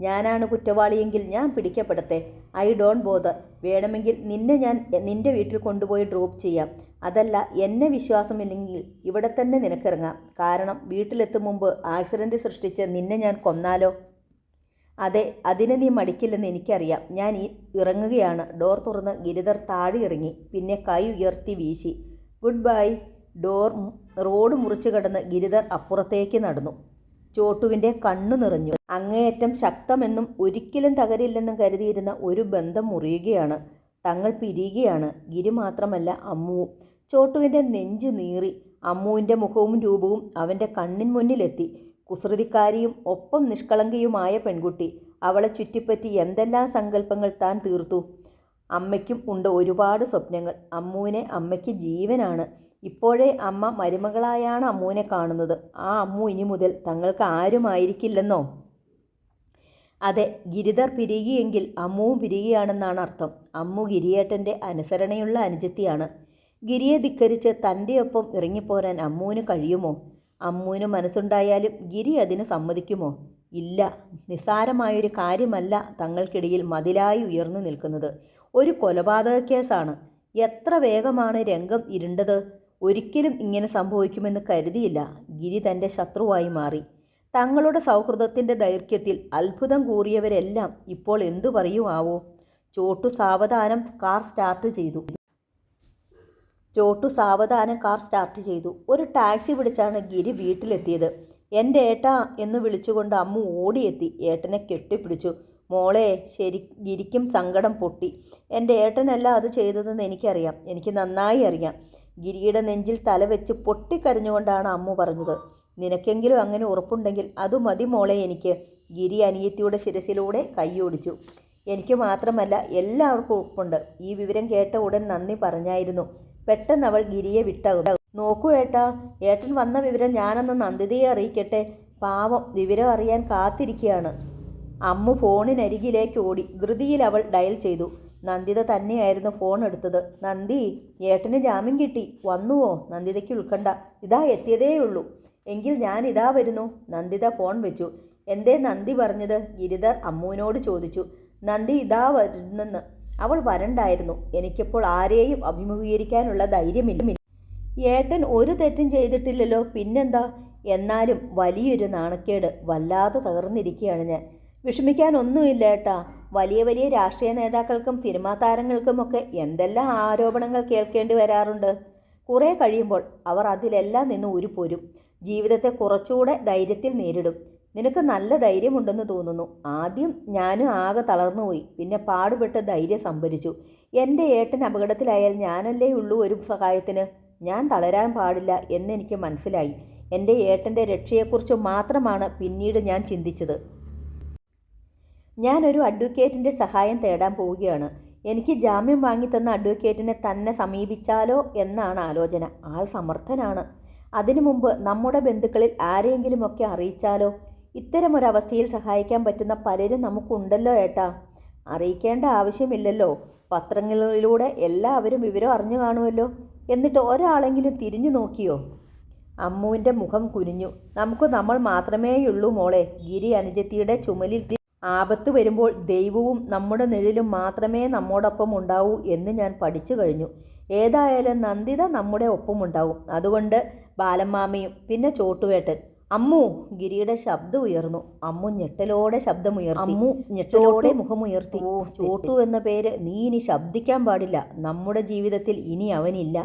ഞാനാണ് കുറ്റവാളിയെങ്കിൽ ഞാൻ പിടിക്കപ്പെടട്ടെ. I don't bother. വേണമെങ്കിൽ നിന്നെ ഞാൻ നിന്റെ വീട്ടിൽ കൊണ്ടുപോയി ഡ്രോപ്പ് ചെയ്യാം. അതല്ല, എന്നെ വിശ്വാസമില്ലെങ്കിൽ ഇവിടെ തന്നെ നിനക്കിറങ്ങാം. കാരണം വീട്ടിലെത്തും മുമ്പ് ആക്സിഡൻറ്റ് സൃഷ്ടിച്ച് നിന്നെ ഞാൻ കൊന്നാലോ? അതെ, അതിന് നീ മടിക്കില്ലെന്ന് എനിക്കറിയാം. ഞാൻ ഇറങ്ങുകയാണ്. ഡോർ തുറന്ന് ഗിരിധർ താഴെ ഇറങ്ങി. പിന്നെ കൈ ഉയർത്തി വീശി. Good bye. റോഡ് മുറിച്ചു കടന്ന് ഗിരിധർ അപ്പുറത്തേക്ക് നടന്നു. ചോട്ടുവിൻ്റെ കണ്ണു നിറഞ്ഞു. അങ്ങേയറ്റം ശക്തമെന്നും ഒരിക്കലും തകരില്ലെന്നും കരുതിയിരുന്ന ഒരു ബന്ധം മുറിയുകയാണ്. തങ്ങൾ പിരിയുകയാണ്. ഗിരി മാത്രമല്ല, അമ്മുവും. ചോട്ടുവിൻ്റെ നെഞ്ച് നീറി. അമ്മുവിൻ്റെ മുഖവും രൂപവും അവൻ്റെ കണ്ണിൻ മുന്നിലെത്തി. കുസൃതിക്കാരിയും ഒപ്പം നിഷ്കളങ്കയുമായ പെൺകുട്ടി. അവളെ ചുറ്റിപ്പറ്റി എന്തെല്ലാം സങ്കല്പങ്ങൾ താൻ തീർത്തു. അമ്മയ്ക്കും ഉണ്ട് ഒരുപാട് സ്വപ്നങ്ങൾ. അമ്മുവിനെ അമ്മയ്ക്ക് ജീവനാണ്. ഇപ്പോഴേ അമ്മ മരുമകളായാണ് അമ്മുവിനെ കാണുന്നത്. ആ അമ്മു ഇനി മുതൽ തങ്ങൾക്ക് ആരുമായിരിക്കില്ലെന്നോ? അതെ, ഗിരിധർ പിരിയുകയെങ്കിൽ അമ്മുവും പിരിയുകയാണെന്നാണ് അർത്ഥം. അമ്മു ഗിരിയേട്ടൻ്റെ അനുസരണയുള്ള അനുജത്തിയാണ്. ഗിരിയെ ധിക്കരിച്ച് തൻ്റെ ഒപ്പം ഇറങ്ങിപ്പോരാൻ അമ്മുവിന് കഴിയുമോ? അമ്മുവിന് മനസ്സുണ്ടായാലും ഗിരി അതിന് സമ്മതിക്കുമോ? ഇല്ല. നിസ്സാരമായൊരു കാര്യമല്ല തങ്ങൾക്കിടയിൽ മതിലായി ഉയർന്നു നിൽക്കുന്നത്. ഒരു കൊലപാതക കേസാണ്. എത്ര വേഗമാണ് രംഗം ഇരുണ്ടത്. ഒരിക്കലും ഇങ്ങനെ സംഭവിക്കുമെന്ന് കരുതിയില്ല. ഗിരി തൻ്റെ ശത്രുവായി മാറി. തങ്ങളുടെ സൗഹൃദത്തിൻ്റെ ദൈർഘ്യത്തിൽ അത്ഭുതം കൂറിയവരെല്ലാം ഇപ്പോൾ എന്തു പറയുമാവോ? ചോട്ടു സാവധാനം കാർ സ്റ്റാർട്ട് ചെയ്തു. ഒരു ടാക്സി പിടിച്ചാണ് ഗിരി വീട്ടിലെത്തിയത്. എൻ്റെ ഏട്ടാ എന്ന് വിളിച്ചുകൊണ്ട് അമ്മു ഓടിയെത്തി. ഏട്ടനെ കെട്ടിപ്പിടിച്ചു. മോളെ, ഗിരിക്കും സങ്കടം പൊട്ടി. എൻ്റെ ഏട്ടനല്ല അത് ചെയ്തതെന്ന് എനിക്കറിയാം. എനിക്ക് നന്നായി അറിയാം. ഗിരിയുടെ നെഞ്ചിൽ തലവെച്ച് പൊട്ടിക്കരഞ്ഞുകൊണ്ടാണ് അമ്മു പറഞ്ഞത്. നിനക്കെങ്കിലും അങ്ങനെ ഉറപ്പുണ്ടെങ്കിൽ അത് മതി മോളെ എനിക്ക്. ഗിരി അനിയത്തിയുടെ ശിരസിലൂടെ കൈയോടിച്ചു. എനിക്ക് മാത്രമല്ല, എല്ലാവർക്കും ഉറപ്പുണ്ട്. ഈ വിവരം കേട്ട ഉടൻ നന്ദി പറഞ്ഞായിരുന്നു. പെട്ടെന്ന് അവൾ ഗിരിയെ വിട്ടകുന്നു. നോക്കൂ ഏട്ടാ, ഏട്ടൻ വന്ന വിവരം ഞാനന്ന് നന്ദിതയെ അറിയിക്കട്ടെ. പാവം, വിവരം അറിയാൻ കാത്തിരിക്കുകയാണ്. അമ്മു ഫോണിനരികിലേക്ക് ഓടി. ധൃതിയിൽ അവൾ ഡയൽ ചെയ്തു. നന്ദിത തന്നെയായിരുന്നു ഫോൺ എടുത്തത്. നന്ദി, ഏട്ടന് ജാമ്യം കിട്ടി. വന്നുവോ? നന്ദിതയ്ക്ക് ഉൾക്കണ്ട, ഇതാ എത്തിയതേയുള്ളൂ. എങ്കിൽ ഞാൻ ഇതാ വരുന്നു. നന്ദിത ഫോൺ വെച്ചു. എന്തേ നന്ദി പറഞ്ഞത്? ഗിരിധർ അമ്മുവിനോട് ചോദിച്ചു. നന്ദി ഇതാ വരുന്നെന്ന്. അവൾ വരണ്ടായിരുന്നു. എനിക്കിപ്പോൾ ആരെയും അഭിമുഖീകരിക്കാനുള്ള ധൈര്യമില്ല. ഏട്ടൻ ഒരു തെറ്റും ചെയ്തിട്ടില്ലല്ലോ, പിന്നെന്താ? എന്നാലും വലിയൊരു നാണക്കേട്. വല്ലാതെ തകർന്നിരിക്കുകയാണ് ഞാൻ. വിഷമിക്കാനൊന്നുമില്ല ഏട്ടാ. വലിയ വലിയ രാഷ്ട്രീയ നേതാക്കൾക്കും സിനിമാ താരങ്ങൾക്കുമൊക്കെ എന്തെല്ലാം ആരോപണങ്ങൾ കേൾക്കേണ്ടി വരാറുണ്ട്. കുറേ കഴിയുമ്പോൾ അവർ അതിലെല്ലാം നിന്ന് ഊരിപ്പോരും. ജീവിതത്തെ കുറച്ചുകൂടെ ധൈര്യത്തിൽ നേരിടും. നിനക്ക് നല്ല ധൈര്യമുണ്ടെന്ന് തോന്നുന്നു. ആദ്യം ഞാനും ആകെ തളർന്നുപോയി. പിന്നെ പാടുപെട്ട് ധൈര്യം സംഭരിച്ചു. എൻ്റെ ഏട്ടൻ അപകടത്തിലായാൽ ഞാനല്ലേ ഉള്ളൂ ഒരു സഹായത്തിന്. ഞാൻ തളരാൻ പാടില്ല എന്നെനിക്ക് മനസ്സിലായി. എൻ്റെ ഏട്ടൻ്റെ രക്ഷയെക്കുറിച്ച് മാത്രമാണ് പിന്നീട് ഞാൻ ചിന്തിച്ചത്. ഞാനൊരു അഡ്വക്കേറ്റിൻ്റെ സഹായം തേടാൻ പോവുകയാണ്. എനിക്ക് ജാമ്യം വാങ്ങിത്തന്ന അഡ്വക്കേറ്റിനെ തന്നെ സമീപിച്ചാലോ എന്നാണ് ആലോചന. ആൾ സമർത്ഥനാണ്. അതിനു മുമ്പ് നമ്മുടെ ബന്ധുക്കളിൽ ആരെയെങ്കിലുമൊക്കെ അറിയിച്ചാലോ? ഇത്തരമൊരവസ്ഥയിൽ സഹായിക്കാൻ പറ്റുന്ന പലരും നമുക്കുണ്ടല്ലോ ഏട്ടാ. അറിയിക്കേണ്ട ആവശ്യമില്ലല്ലോ. പത്രങ്ങളിലൂടെ എല്ലാവരും വിവരം അറിഞ്ഞു കാണുമല്ലോ. എന്നിട്ട് ഒരാളെങ്കിലും തിരിഞ്ഞു നോക്കിയോ? അമ്മുവിൻ്റെ മുഖം കുനിഞ്ഞു. നമുക്ക് നമ്മൾ മാത്രമേയുള്ളൂ മോളെ. ഗിരി അനുജത്തിയുടെ ചുമലിൽ ആപത്ത് വരുമ്പോൾ ദൈവവും നമ്മുടെ നിഴലും മാത്രമേ നമ്മോടൊപ്പം ഉണ്ടാവൂ എന്ന് ഞാൻ പഠിച്ചു കഴിഞ്ഞു. ഏതായാലും നന്ദിത നമ്മുടെ ഒപ്പമുണ്ടാവും. അതുകൊണ്ട് ബാലമ്മാമയും പിന്നെ ചോട്ടുവേട്ടൻ. അമ്മു! ഗിരിയുടെ ശബ്ദം ഉയർന്നു. അമ്മു ഞെട്ടലോടെ മുഖമുയർത്തി. ഓ, ചോട്ടു എന്ന പേര് നീ ഇനി ശബ്ദിക്കാൻ പാടില്ല. നമ്മുടെ ജീവിതത്തിൽ ഇനി അവനില്ല.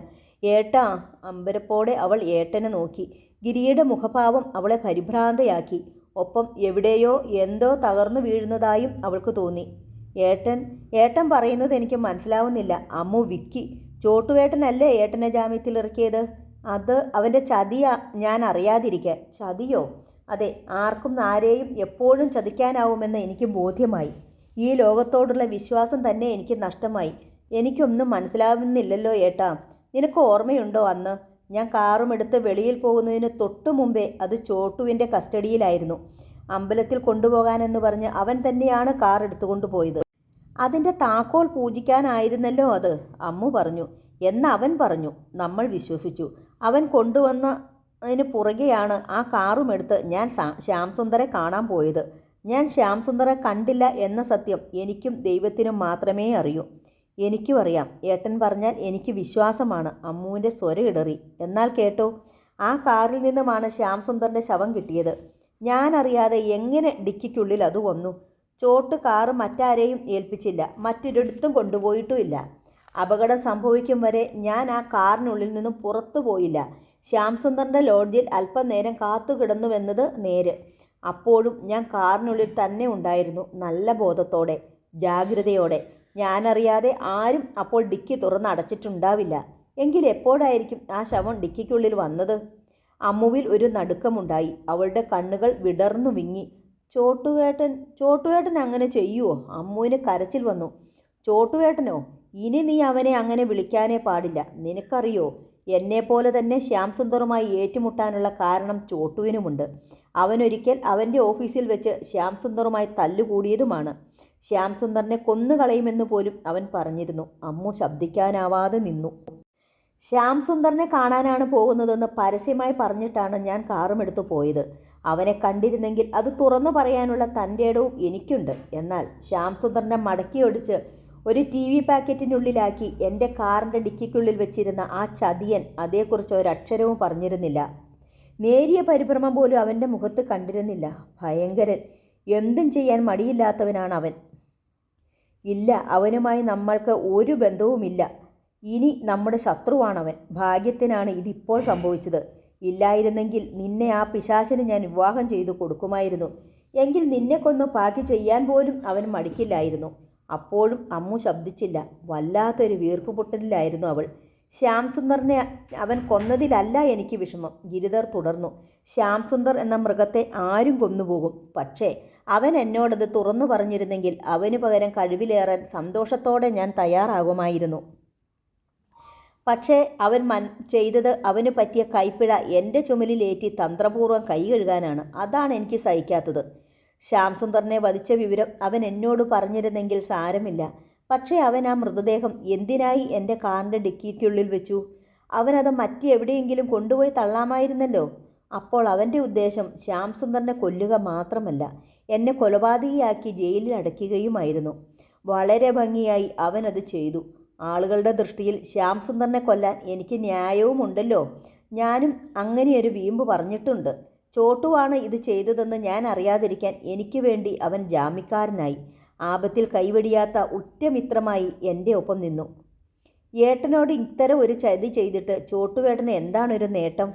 ഏട്ടാ! അമ്പരപ്പോടെ അവൾ ഏട്ടനെ നോക്കി. ഗിരിയുടെ മുഖഭാവം അവളെ പരിഭ്രാന്തയാക്കി. ഒപ്പം എവിടെയോ എന്തോ തകർന്നു വീഴുന്നതായും അവൾക്ക് തോന്നി. ഏട്ടൻ പറയുന്നത് എനിക്ക് മനസ്സിലാവുന്നില്ല. അമ്മു വിക്കി. ചോട്ടുവേട്ടനല്ലേ ഏട്ടനെ ജാമ്യത്തിലിറക്കിയത്? അത് അവൻ്റെ ചതിയാ ഞാൻ അറിയാതിരിക്കാൻ. ചതിയോ? അതെ, ആർക്കും ആരെയും എപ്പോഴും ചതിക്കാനാവുമെന്ന് എനിക്ക് ബോധ്യമായി. ഈ ലോകത്തോടുള്ള വിശ്വാസം തന്നെ എനിക്ക് നഷ്ടമായി. എനിക്കൊന്നും മനസ്സിലാവുന്നില്ലല്ലോ ഏട്ടാ. നിനക്ക് ഓർമ്മയുണ്ടോ അന്ന് ഞാൻ കാറുമെടുത്ത് വെളിയിൽ പോകുന്നതിന് തൊട്ടു മുമ്പേ അത് ചോട്ടുവിൻ്റെ കസ്റ്റഡിയിലായിരുന്നു. അമ്പലത്തിൽ കൊണ്ടുപോകാനെന്ന് പറഞ്ഞ് അവൻ തന്നെയാണ് കാർ എടുത്തുകൊണ്ട് പോയത്. അതിൻ്റെ താക്കോൽ പൂജിക്കാനായിരുന്നല്ലോ അത്, അമ്മു പറഞ്ഞു. അവൻ പറഞ്ഞു. നമ്മൾ വിശ്വസിച്ചു. അവൻ കൊണ്ടുവന്നതിന് പുറകെയാണ് ആ കാറുമെടുത്ത് ഞാൻ ശ്യാംസുന്ദറെ കാണാൻ പോയത്. ഞാൻ ശ്യാംസുന്ദറെ കണ്ടില്ല എന്ന സത്യം എനിക്കും ദൈവത്തിനും മാത്രമേ അറിയൂ. എനിക്കും അറിയാം. ഏട്ടൻ പറഞ്ഞാൽ എനിക്ക് വിശ്വാസമാണ്. അമ്മുവിൻ്റെ സ്വരം ഇടറി. എന്നാൽ കേട്ടോ, ആ കാറിൽ നിന്നുമാണ് ശ്യാംസുന്ദറിൻ്റെ ശവം കിട്ടിയത്. ഞാനറിയാതെ എങ്ങനെ ഡിക്കിക്കുള്ളിൽ അത് വന്നു? ചോട്ട് കാറ് മറ്റാരെയും ഏൽപ്പിച്ചില്ല, മറ്റൊരിടത്തും കൊണ്ടുപോയിട്ടുമില്ല. അപകടം സംഭവിക്കും വരെ ഞാൻ ആ കാറിനുള്ളിൽ നിന്നും പുറത്തു പോയില്ല. ശ്യാംസുന്ദറിൻ്റെ ലോഡ്ജിൽ അല്പനേരം കാത്തുകിടന്നുവെന്നത് നേര്. അപ്പോഴും ഞാൻ കാറിനുള്ളിൽ തന്നെ ഉണ്ടായിരുന്നു, നല്ല ബോധത്തോടെ, ജാഗ്രതയോടെ. ഞാനറിയാതെ ആരും അപ്പോൾ ഡിക്കി തുറന്നടച്ചിട്ടുണ്ടാവില്ല. എങ്കിൽ എപ്പോഴായിരിക്കും ആ ശവം ഡിക്കിക്കുള്ളിൽ വന്നത്? അമ്മുവിൽ ഒരു നടുക്കമുണ്ടായി. അവളുടെ കണ്ണുകൾ വിടർന്നു വിങ്ങി. ചോട്ടുവേട്ടൻ അങ്ങനെ ചെയ്യുമോ? അമ്മുവിന് കരച്ചിൽ വന്നു. ചോട്ടുവേട്ടനോ? ഇനി നീ അവനെ അങ്ങനെ വിളിക്കാനേ പാടില്ല. നിനക്കറിയോ, എന്നെപ്പോലെ തന്നെ ശ്യാംസുന്ദറുമായി ഏറ്റുമുട്ടാനുള്ള കാരണം ചോട്ടുവിനുമുണ്ട്. അവനൊരിക്കൽ അവൻ്റെ ഓഫീസിൽ വെച്ച് ശ്യാംസുന്ദറുമായി തല്ലുകൂടിയതുമാണ്. ശ്യാംസുന്ദറിനെ കൊന്നുകളയുമെന്ന് പോലും അവൻ പറഞ്ഞിരുന്നു. അമ്മു ശബ്ദിക്കാനാവാതെ നിന്നു. ശ്യാംസുന്ദറിനെ കാണാനാണ് പോകുന്നതെന്ന് പരസ്യമായി പറഞ്ഞിട്ടാണ് ഞാൻ കാറുമെടുത്തു പോയത്. അവനെ കണ്ടിരുന്നെങ്കിൽ അത് തുറന്നു പറയാനുള്ള തൻ്റെ ഇടവും എനിക്കുണ്ട്. എന്നാൽ ശ്യാംസുന്ദറിനെ മടക്കിയൊടിച്ച് ഒരു TV പാക്കറ്റിനുള്ളിലാക്കി എൻ്റെ കാറിൻ്റെ ഡിക്കിക്കുള്ളിൽ വെച്ചിരുന്ന ആ ചതിയൻ അതേക്കുറിച്ച് ഒരക്ഷരവും പറഞ്ഞിരുന്നില്ല. നേരിയ പരിഭ്രമം പോലും അവൻ്റെ മുഖത്ത് കണ്ടിരുന്നില്ല. ഭയങ്കരൻ. എന്തും ചെയ്യാൻ മടിയില്ലാത്തവനാണ് അവൻ. ഇല്ല, അവനുമായി നമ്മൾക്ക് ഒരു ബന്ധവുമില്ല. ഇനി നമ്മുടെ ശത്രുവാണവൻ. ഭാഗ്യത്തിനാണ് ഇതിപ്പോൾ സംഭവിച്ചത്. ഇല്ലായിരുന്നെങ്കിൽ നിന്നെ ആ പിശാചിന് ഞാൻ വിവാഹം ചെയ്തു കൊടുക്കുമായിരുന്നു. എങ്കിൽ നിന്നെ കൊന്നു ബാക്കി ചെയ്യാൻ പോലും അവൻ മടിക്കില്ലായിരുന്നു. അപ്പോഴും അമ്മു ശബ്ദിച്ചില്ല. വല്ലാത്തൊരു വീർപ്പുമുട്ടലിലായിരുന്നു അവൾ. ശ്യാംസുന്ദറിനെ അവൻ കൊന്നതിലല്ല എനിക്ക് വിഷമം, ഗിരിധർ തുടർന്നു. ശ്യാംസുന്ദർ എന്ന മൃഗത്തെ ആരും കൊന്നുപോകും. പക്ഷേ അവൻ എന്നോടത് തുറന്നു പറഞ്ഞിരുന്നെങ്കിൽ അവന് പകരം കഴിവിലേറാൻ സന്തോഷത്തോടെ ഞാൻ തയ്യാറാകുമായിരുന്നു. പക്ഷേ അവൻ ചെയ്തത് അവന് പറ്റിയ കൈപ്പിഴ എൻ്റെ ചുമലിലേറ്റി തന്ത്രപൂർവ്വം കൈ കഴുകാനാണ്. അതാണ് എനിക്ക് സഹിക്കാത്തത്. ശ്യാംസുന്ദറിനെ വധിച്ച വിവരം അവൻ എന്നോട് പറഞ്ഞിരുന്നെങ്കിൽ സാരമില്ല. പക്ഷേ അവൻ ആ മൃതദേഹം എന്തിനായി എൻ്റെ കാറിൻ്റെ ഡിക്കിക്കുള്ളിൽ വെച്ചു? അവനത് മറ്റെവിടെയെങ്കിലും കൊണ്ടുപോയി തള്ളാമായിരുന്നല്ലോ. അപ്പോൾ അവൻ്റെ ഉദ്ദേശം ശ്യാംസുന്ദറിനെ കൊല്ലുക മാത്രമല്ല, എന്നെ കൊലപാതകിയാക്കി ജയിലിൽ അടയ്ക്കുകയുമായിരുന്നു. വളരെ ഭംഗിയായി അവനത് ചെയ്തു. ആളുകളുടെ ദൃഷ്ടിയിൽ ശ്യാംസുന്ദറിനെ കൊല്ലാൻ എനിക്ക് ന്യായവുമുണ്ടല്ലോ. ഞാനും അങ്ങനെയൊരു വീമ്പ് പറഞ്ഞിട്ടുണ്ട്. ചോട്ടുവാണ് ഇത് ചെയ്തതെന്ന് ഞാൻ അറിയാതിരിക്കാൻ എനിക്ക് വേണ്ടി അവൻ ജാമ്യക്കാരനായി. ആപത്തിൽ കൈവെടിയാത്ത ഉറ്റമിത്രമായി എൻ്റെ ഒപ്പം നിന്നു. ഏട്ടനോട് ഇത്തരം ഒരു ചതി ചെയ്തിട്ട് ചോട്ടുവേട്ടന് എന്താണൊരു നേട്ടം?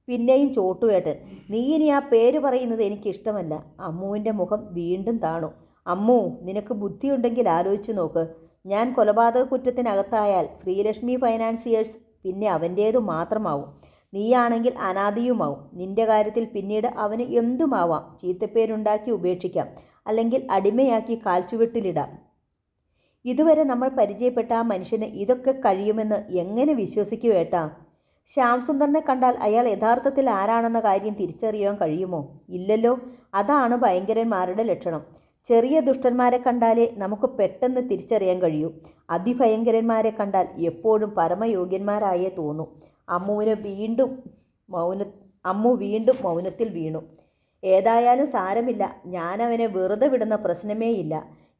പിന്നെയും ചോട്ടുവേട്ടൻ. നീ ഇനി ആ പേര് പറയുന്നത് എനിക്കിഷ്ടമല്ല. അമ്മുവിൻ്റെ മുഖം വീണ്ടും താണു. അമ്മു, നിനക്ക് ബുദ്ധിയുണ്ടെങ്കിൽ ആലോചിച്ച് നോക്ക്. ഞാൻ കൊലപാതക കുറ്റത്തിനകത്തായാൽ ശ്രീലക്ഷ്മി ഫൈനാൻസിയേഴ്സ് പിന്നെ അവൻ്റേതു മാത്രമാവും. നീയാണെങ്കിൽ അനാഥയുമാവും. നിന്റെ കാര്യത്തിൽ പിന്നീട് അവന് എന്തുമാവാം. ചീത്തപ്പേരുണ്ടാക്കി ഉപേക്ഷിക്കാം, അല്ലെങ്കിൽ അടിമയാക്കി കാൽച്ചുവെട്ടിലിടാം. ഇതുവരെ നമ്മൾ പരിചയപ്പെട്ട ആ മനുഷ്യന് ഇതൊക്കെ കഴിയുമെന്ന് എങ്ങനെ വിശ്വസിക്കുവേട്ടാ? ശ്യാംസുന്ദറിനെ കണ്ടാൽ അയാൾ യഥാർത്ഥത്തിൽ ആരാണെന്ന കാര്യം തിരിച്ചറിയാൻ കഴിയുമോ? ഇല്ലല്ലോ. അതാണ് ഭയങ്കരന്മാരുടെ ലക്ഷണം. ചെറിയ ദുഷ്ടന്മാരെ കണ്ടാലേ നമുക്ക് പെട്ടെന്ന് തിരിച്ചറിയാൻ കഴിയൂ. അതിഭയങ്കരന്മാരെ കണ്ടാൽ എപ്പോഴും പരമയോഗ്യന്മാരായേ തോന്നൂ. അമ്മു വീണ്ടും മൗനത്തിൽ വീണു. ഏതായാലും സാരമില്ല. ഞാനവനെ വെറുതെ വിടുന്ന പ്രശ്നമേയില്ല.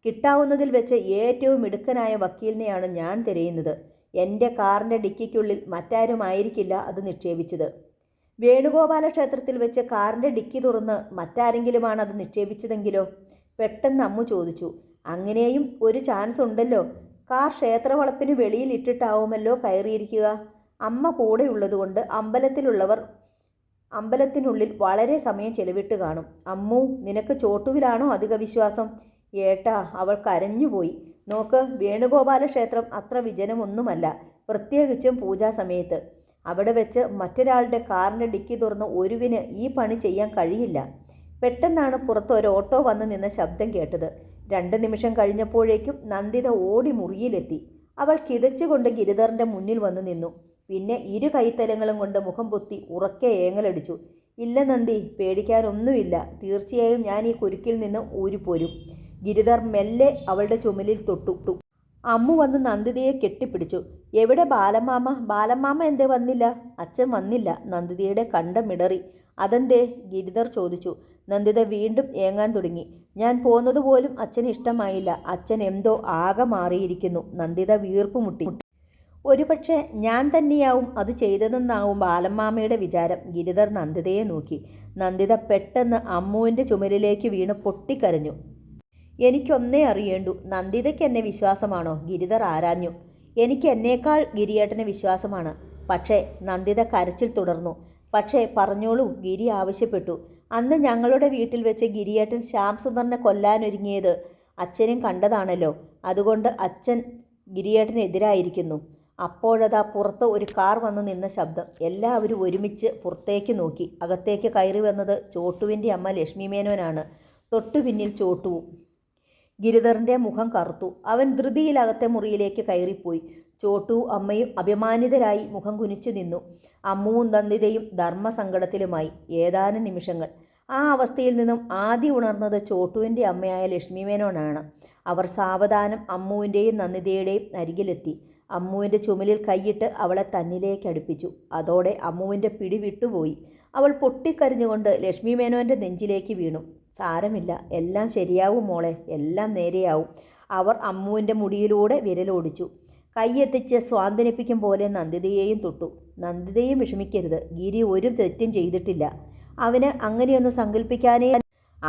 കിട്ടാവുന്നതിൽ വെച്ച് ഏറ്റവും മിടുക്കനായ വക്കീലിനെയാണ് ഞാൻ തിരയുന്നത്. എൻ്റെ കാറിൻ്റെ ഡിക്കിക്കുള്ളിൽ മറ്റാരുമായിരിക്കില്ല അത് നിക്ഷേപിച്ചത്. വേണുഗോപാല ക്ഷേത്രത്തിൽ വെച്ച് കാറിൻ്റെ ഡിക്കി തുറന്ന് മറ്റാരെങ്കിലുമാണ് അത് നിക്ഷേപിച്ചതെങ്കിലോ? പെട്ടെന്ന് അമ്മു ചോദിച്ചു. അങ്ങനെയും ഒരു ചാൻസ് ഉണ്ടല്ലോ. കാർ ക്ഷേത്രവളപ്പിന് വെളിയിൽ ഇട്ടിട്ടാവുമല്ലോ കയറിയിരിക്കുക. അമ്മ കൂടെയുള്ളതുകൊണ്ട് അമ്പലത്തിലുള്ളവർ അമ്പലത്തിനുള്ളിൽ വളരെ സമയം ചെലവിട്ട് കാണും. അമ്മു, നിനക്ക് ചോട്ടുവിലാണോ അധിക വിശ്വാസം? ഏട്ടാ, അവൾ കരഞ്ഞുപോയി. നോക്ക്, വേണുഗോപാല ക്ഷേത്രം അത്ര വിജനമൊന്നുമല്ല, പ്രത്യേകിച്ചും പൂജാസമയത്ത്. അവിടെ വെച്ച് മറ്റൊരാളുടെ കാറിൻ്റെ ഡിക്കി തുറന്ന് ഒരുവിന് ഈ പണി ചെയ്യാൻ കഴിയില്ല. പെട്ടെന്നാണ് പുറത്ത് ഒരു ഓട്ടോ വന്ന് നിന്ന ശബ്ദം കേട്ടത്. 2 നിമിഷം കഴിഞ്ഞപ്പോഴേക്കും നന്ദിത ഓടി മുറിയിലെത്തി. അവൾ കിതച്ചുകൊണ്ട് ഗിരിധറിൻ്റെ മുന്നിൽ വന്ന് നിന്നു. പിന്നെ ഇരു കൈത്തലങ്ങളും കൊണ്ട് മുഖം പൊത്തി ഉറക്കെ ഏങ്ങലടിച്ചു. ഇല്ല നന്ദി, പേടിക്കാനൊന്നുമില്ല. തീർച്ചയായും ഞാൻ ഈ കുരുക്കിൽ നിന്ന് ഊരിപ്പോരും. ഗിരിധർ മെല്ലെ അവളുടെ ചുമലിൽ തൊട്ടു. അമ്മു വന്ന് നന്ദിതയെ കെട്ടിപ്പിടിച്ചു. എവിടെ ബാലമാമ? ബാലമാമ എന്തേ വന്നില്ല? അച്ഛൻ വന്നില്ല. നന്ദിതയുടെ കണ്ടമിടറി. അതെന്തേ? ഗിരിധർ ചോദിച്ചു. നന്ദിത വീണ്ടും ഏങ്ങാൻ തുടങ്ങി. ഞാൻ പോന്നതുപോലും അച്ഛന് ഇഷ്ടമായില്ല. അച്ഛൻ എന്തോ ആകെ മാറിയിരിക്കുന്നു. നന്ദിത വീർപ്പുമുട്ടി. ഒരുപക്ഷെ ഞാൻ തന്നെയാവും അത് ചെയ്തതെന്നാവും ബാലമ്മാമയുടെ വിചാരം. ഗിരിധർ നന്ദിതയെ നോക്കി. നന്ദിത പെട്ടെന്ന് അമ്മുവിൻ്റെ ചുമലിലേക്ക് വീണ് പൊട്ടിക്കരഞ്ഞു. എനിക്കൊന്നേ അറിയേണ്ടു, നന്ദിതയ്ക്ക് എന്നെ വിശ്വാസമാണോ? ഗിരിധർ ആരാഞ്ഞു. എനിക്ക് എന്നേക്കാൾ ഗിരിയേട്ടന് വിശ്വാസമാണ്. പക്ഷേ നന്ദിത കരച്ചിൽ തുടർന്നു. പക്ഷേ പറഞ്ഞോളൂ, ഗിരി ആവശ്യപ്പെട്ടു. അന്ന് ഞങ്ങളുടെ വീട്ടിൽ വെച്ച് ഗിരിയേട്ടൻ ശ്യാം സുന്ദറിനെ കൊല്ലാനൊരുങ്ങിയത് അച്ഛനും കണ്ടതാണല്ലോ. അതുകൊണ്ട് അച്ഛൻ ഗിരിയേട്ടനെതിരായിരിക്കുന്നു. അപ്പോഴതാ പുറത്ത് ഒരു കാർ വന്നു നിന്ന ശബ്ദം. എല്ലാവരും ഒരുമിച്ച് പുറത്തേക്ക് നോക്കി. അകത്തേക്ക് കയറി വന്നത് ചോട്ടുവിൻ്റെ അമ്മ ലക്ഷ്മി മേനോനാണ്. തൊട്ടു പിന്നിൽ ചോട്ടുവും. ഗിരിധറിൻ്റെ മുഖം കറുത്തു. അവൻ ധൃതിയിൽ അകത്തെ മുറിയിലേക്ക് കയറിപ്പോയി. ചോട്ടുവും അമ്മയും അഭിമാനിതരായി മുഖം കുനിച്ചു നിന്നു. അമ്മുവും നന്ദിതയും ധർമ്മസങ്കടത്തിലുമായി. ഏതാനും നിമിഷങ്ങൾ. ആ അവസ്ഥയിൽ നിന്നും ആദ്യം ഉണർന്നത് ചോട്ടുവിൻ്റെ അമ്മയായ ലക്ഷ്മി മേനോനാണ്. അവർ സാവധാനം അമ്മുവിൻ്റെയും നന്ദിതയുടെയും അരികിലെത്തി. അമ്മുവിൻ്റെ ചുമലിൽ കൈയിട്ട് അവളെ തന്നിലേക്ക് അടുപ്പിച്ചു. അതോടെ അമ്മുവിൻ്റെ പിടി വിട്ടുപോയി. അവൾ പൊട്ടിക്കരഞ്ഞുകൊണ്ട് ലക്ഷ്മി മേനോൻ്റെ നെഞ്ചിലേക്ക് വീണു. സാരമില്ല, എല്ലാം ശരിയാവും മോളെ, എല്ലാം നേരെയാവും. അവർ അമ്മുവിൻ്റെ മുടിയിലൂടെ വിരലോടിച്ചു. കൈയെത്തിച്ച് സ്വാന്തനിപ്പിക്കും പോലെ നന്ദിതയെയും തൊട്ടു. നന്ദിതയും വിഷമിക്കരുത്, ഗിരി ഒരു തെറ്റും ചെയ്തിട്ടില്ല. അവന് അങ്ങനെയൊന്ന് സങ്കല്പിക്കാനേ.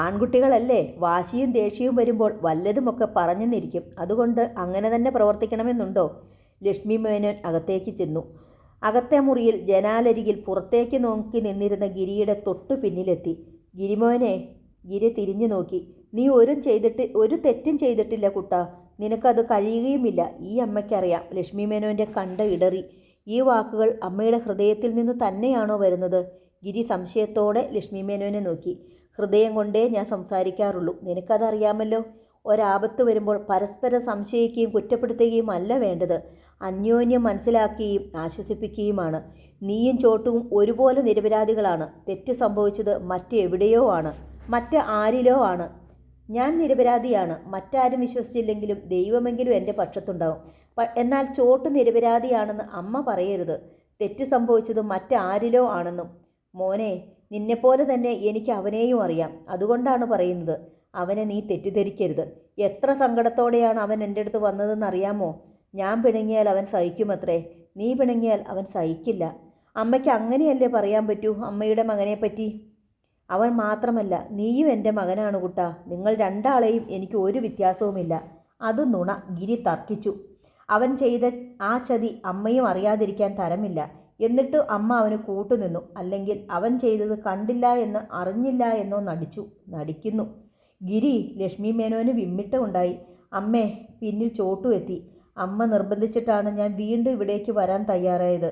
ആൺകുട്ടികളല്ലേ, വാശിയും ദേഷ്യവും വരുമ്പോൾ വല്ലതുമൊക്കെ പറഞ്ഞെന്നിരിക്കും. അതുകൊണ്ട് അങ്ങനെ തന്നെ പ്രവർത്തിക്കണമെന്നുണ്ടോ? ലക്ഷ്മി മേനോൻ അകത്തേക്ക് ചെന്നു. അകത്തെ മുറിയിൽ ജനാലരികിൽ പുറത്തേക്ക് നോക്കി നിന്നിരുന്ന ഗിരിയുടെ തൊട്ടു പിന്നിലെത്തി. ഗിരിമോനെ. ഗിരി തിരിഞ്ഞു നോക്കി. നീ ഒരു തെറ്റും ചെയ്തിട്ടില്ല കുട്ടാ. നിനക്കത് കഴിയുകയുമില്ല. ഈ അമ്മയ്ക്കറിയാം. ലക്ഷ്മി മേനോൻ്റെ കണ്ട ഇടറി. ഈ വാക്കുകൾ അമ്മയുടെ ഹൃദയത്തിൽ നിന്ന് തന്നെയാണോ വരുന്നത്? ഗിരി സംശയത്തോടെ ലക്ഷ്മി മേനോനെ നോക്കി. ഹൃദയം കൊണ്ടേ ഞാൻ സംസാരിക്കാറുള്ളൂ. നിനക്കതറിയാമല്ലോ. ഒരാപത്ത് വരുമ്പോൾ പരസ്പരം സംശയിക്കുകയും കുറ്റപ്പെടുത്തുകയും അല്ല വേണ്ടത്. അന്യോന്യം മനസ്സിലാക്കുകയും ആശ്വസിപ്പിക്കുകയുമാണ്. നീയും ചോട്ടുവും ഒരുപോലെ നിരപരാധികളാണ്. തെറ്റ് സംഭവിച്ചത് മറ്റെവിടെയോ ആണ്, ആരിലോ ആണ്. ഞാൻ നിരപരാധിയാണ്. മറ്റാരും വിശ്വസിച്ചില്ലെങ്കിലും ദൈവമെങ്കിലും എൻ്റെ പക്ഷത്തുണ്ടാവും. എന്നാൽ ചോട്ടു നിരപരാധിയാണെന്ന് അമ്മ പറയരുത്. തെറ്റ് സംഭവിച്ചത് മറ്റാരിലോ ആണെന്നും. മോനെ, നിന്നെപ്പോലെ തന്നെ എനിക്ക് അവനെയും അറിയാം. അതുകൊണ്ടാണ് പറയുന്നത്. അവനെ നീ തെറ്റിദ്ധരിക്കരുത്. എത്ര സങ്കടത്തോടെയാണ് അവൻ എൻ്റെ അടുത്ത് വന്നതെന്നറിയാമോ? ഞാൻ പിണങ്ങിയാൽ അവൻ സഹിക്കുമത്രേ. നീ പിണങ്ങിയാൽ അവൻ സഹിക്കില്ല. അമ്മയ്ക്ക് അങ്ങനെയല്ലേ പറയാൻ പറ്റൂ അമ്മയുടെ മകനെപ്പറ്റി? അവൻ മാത്രമല്ല, നീയും എൻ്റെ മകനാണ് കുട്ടാ. നിങ്ങൾ രണ്ടാളെയും എനിക്ക് ഒരു വ്യത്യാസവുമില്ല. അത് നുണ. ഗിരി തർക്കിച്ചു. അവൻ ചെയ്ത ആ ചതി അമ്മയും അറിയാതിരിക്കാൻ തരമില്ല. എന്നിട്ട് അമ്മ അവന് കൂട്ടുനിന്നു. അല്ലെങ്കിൽ അവൻ ചെയ്തത് കണ്ടില്ല എന്ന്, അറിഞ്ഞില്ല എന്നോ നടിക്കുന്നു. ഗിരി. ലക്ഷ്മി മേനോന് വിമ്മിട്ടമുണ്ടായി. അമ്മേ, പിന്നിൽ ചോട്ടു എത്തി. അമ്മ നിർബന്ധിച്ചിട്ടാണ് ഞാൻ വീണ്ടും ഇവിടേക്ക് വരാൻ തയ്യാറായത്.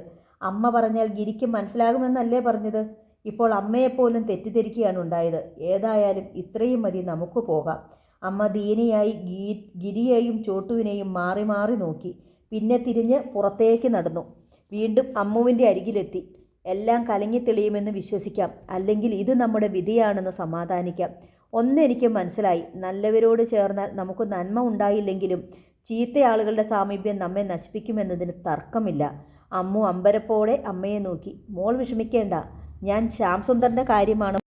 അമ്മ പറഞ്ഞാൽ ഗിരിക്ക് മനസ്സിലാകുമെന്നല്ലേ പറഞ്ഞത്? ഇപ്പോൾ അമ്മയെപ്പോലും തെറ്റിദ്ധരിക്കുകയാണ് ഉണ്ടായത്. ഏതായാലും ഇത്രയും മതി, നമുക്ക് പോകാം. അമ്മ ദീനയായി ഗിരിയെയും ചോട്ടുവിനെയും മാറി മാറി നോക്കി. പിന്നെ തിരിഞ്ഞ് പുറത്തേക്ക് നടന്നു. വീണ്ടും അമ്മുവിൻ്റെ അരികിലെത്തി. എല്ലാം കലങ്ങി തെളിയുമെന്ന് വിശ്വസിക്കാം. അല്ലെങ്കിൽ ഇത് നമ്മുടെ വിധിയാണെന്ന് സമാധാനിക്കാം. ഒന്നെനിക്ക് മനസ്സിലായി. നല്ലവരോട് ചേർന്നാൽ നമുക്ക് നന്മ ഉണ്ടായില്ലെങ്കിലും ചീത്ത ആളുകളുടെ സാമീപ്യം നമ്മെ നശിപ്പിക്കുമെന്നതിന് തർക്കമില്ല. അമ്മു അമ്പരപ്പോടെ അമ്മയെ നോക്കി. മോൾ വിഷമിക്കേണ്ട, ഞാൻ ശ്യാം സുന്ദറിൻ്റെ കാര്യമാണ്.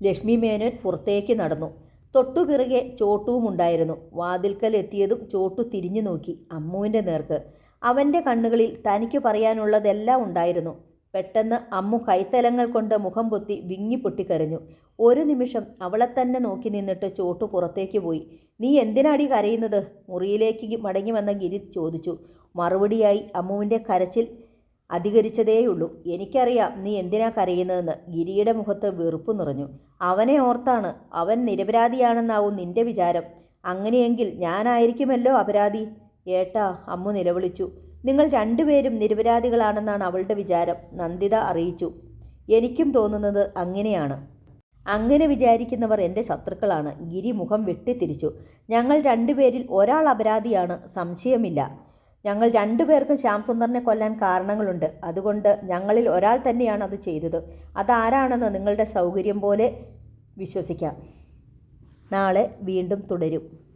ലക്ഷ്മി മേനോൻ പുറത്തേക്ക് നടന്നു. തൊട്ടുപിറകെ ചോട്ടുവും ഉണ്ടായിരുന്നു. വാതിൽക്കൽ എത്തിയതും ചോട്ടു തിരിഞ്ഞു നോക്കി അമ്മുവിൻ്റെ നേർക്ക്. അവൻ്റെ കണ്ണുകളിൽ തനിക്ക് പറയാനുള്ളതെല്ലാം ഉണ്ടായിരുന്നു. പെട്ടെന്ന് അമ്മു കൈത്തലങ്ങൾ കൊണ്ട് മുഖം പൊത്തി വിങ്ങിപ്പൊട്ടിക്കരഞ്ഞു. ഒരു നിമിഷം അവളെ തന്നെ നോക്കി നിന്നിട്ട് ചോട്ടു പുറത്തേക്ക് പോയി. നീ എന്തിനാടി കരയുന്നത്? മുറിയിലേക്ക് മടങ്ങി വന്ന ഗിരി ചോദിച്ചു. മറുപടിയായി അമ്മുവിൻ്റെ കരച്ചിൽ അധികരിച്ചതേയുള്ളൂ. എനിക്കറിയാം നീ എന്തിനാ കരയുന്നതെന്ന്. ഗിരിയുടെ മുഖത്ത് വെറുപ്പ് നിറഞ്ഞു. അവനെ ഓർത്താണ്. അവൻ നിരപരാധിയാണെന്നാവും നിന്റെ വിചാരം. അങ്ങനെയെങ്കിൽ ഞാനായിരിക്കുമല്ലോ അപരാധി. ഏട്ടാ, അമ്മു നിലവിളിച്ചു. നിങ്ങൾ രണ്ടുപേരും നിരപരാധികളാണെന്നാണ് അവളുടെ വിചാരം, നന്ദിത അറിയിച്ചു. എനിക്കും തോന്നുന്നത് അങ്ങനെയാണ്. അങ്ങനെ വിചാരിക്കുന്നവർ എൻ്റെ ശത്രുക്കളാണ്. ഗിരി മുഖം വെട്ടിത്തിരിച്ചു. ഞങ്ങൾ രണ്ടുപേരിൽ ഒരാൾ അപരാധിയാണ്, സംശയമില്ല. ഞങ്ങൾ രണ്ടുപേർക്കും ശ്യാംസുന്ദറിനെ കൊല്ലാൻ കാരണങ്ങളുണ്ട്. അതുകൊണ്ട് ഞങ്ങളിൽ ഒരാൾ തന്നെയാണ് അത് ചെയ്തത്. അതാരാണെന്ന് നിങ്ങളുടെ സൗകര്യം പോലെ വിശ്വസിക്കാം. നാളെ വീണ്ടും തുടരും.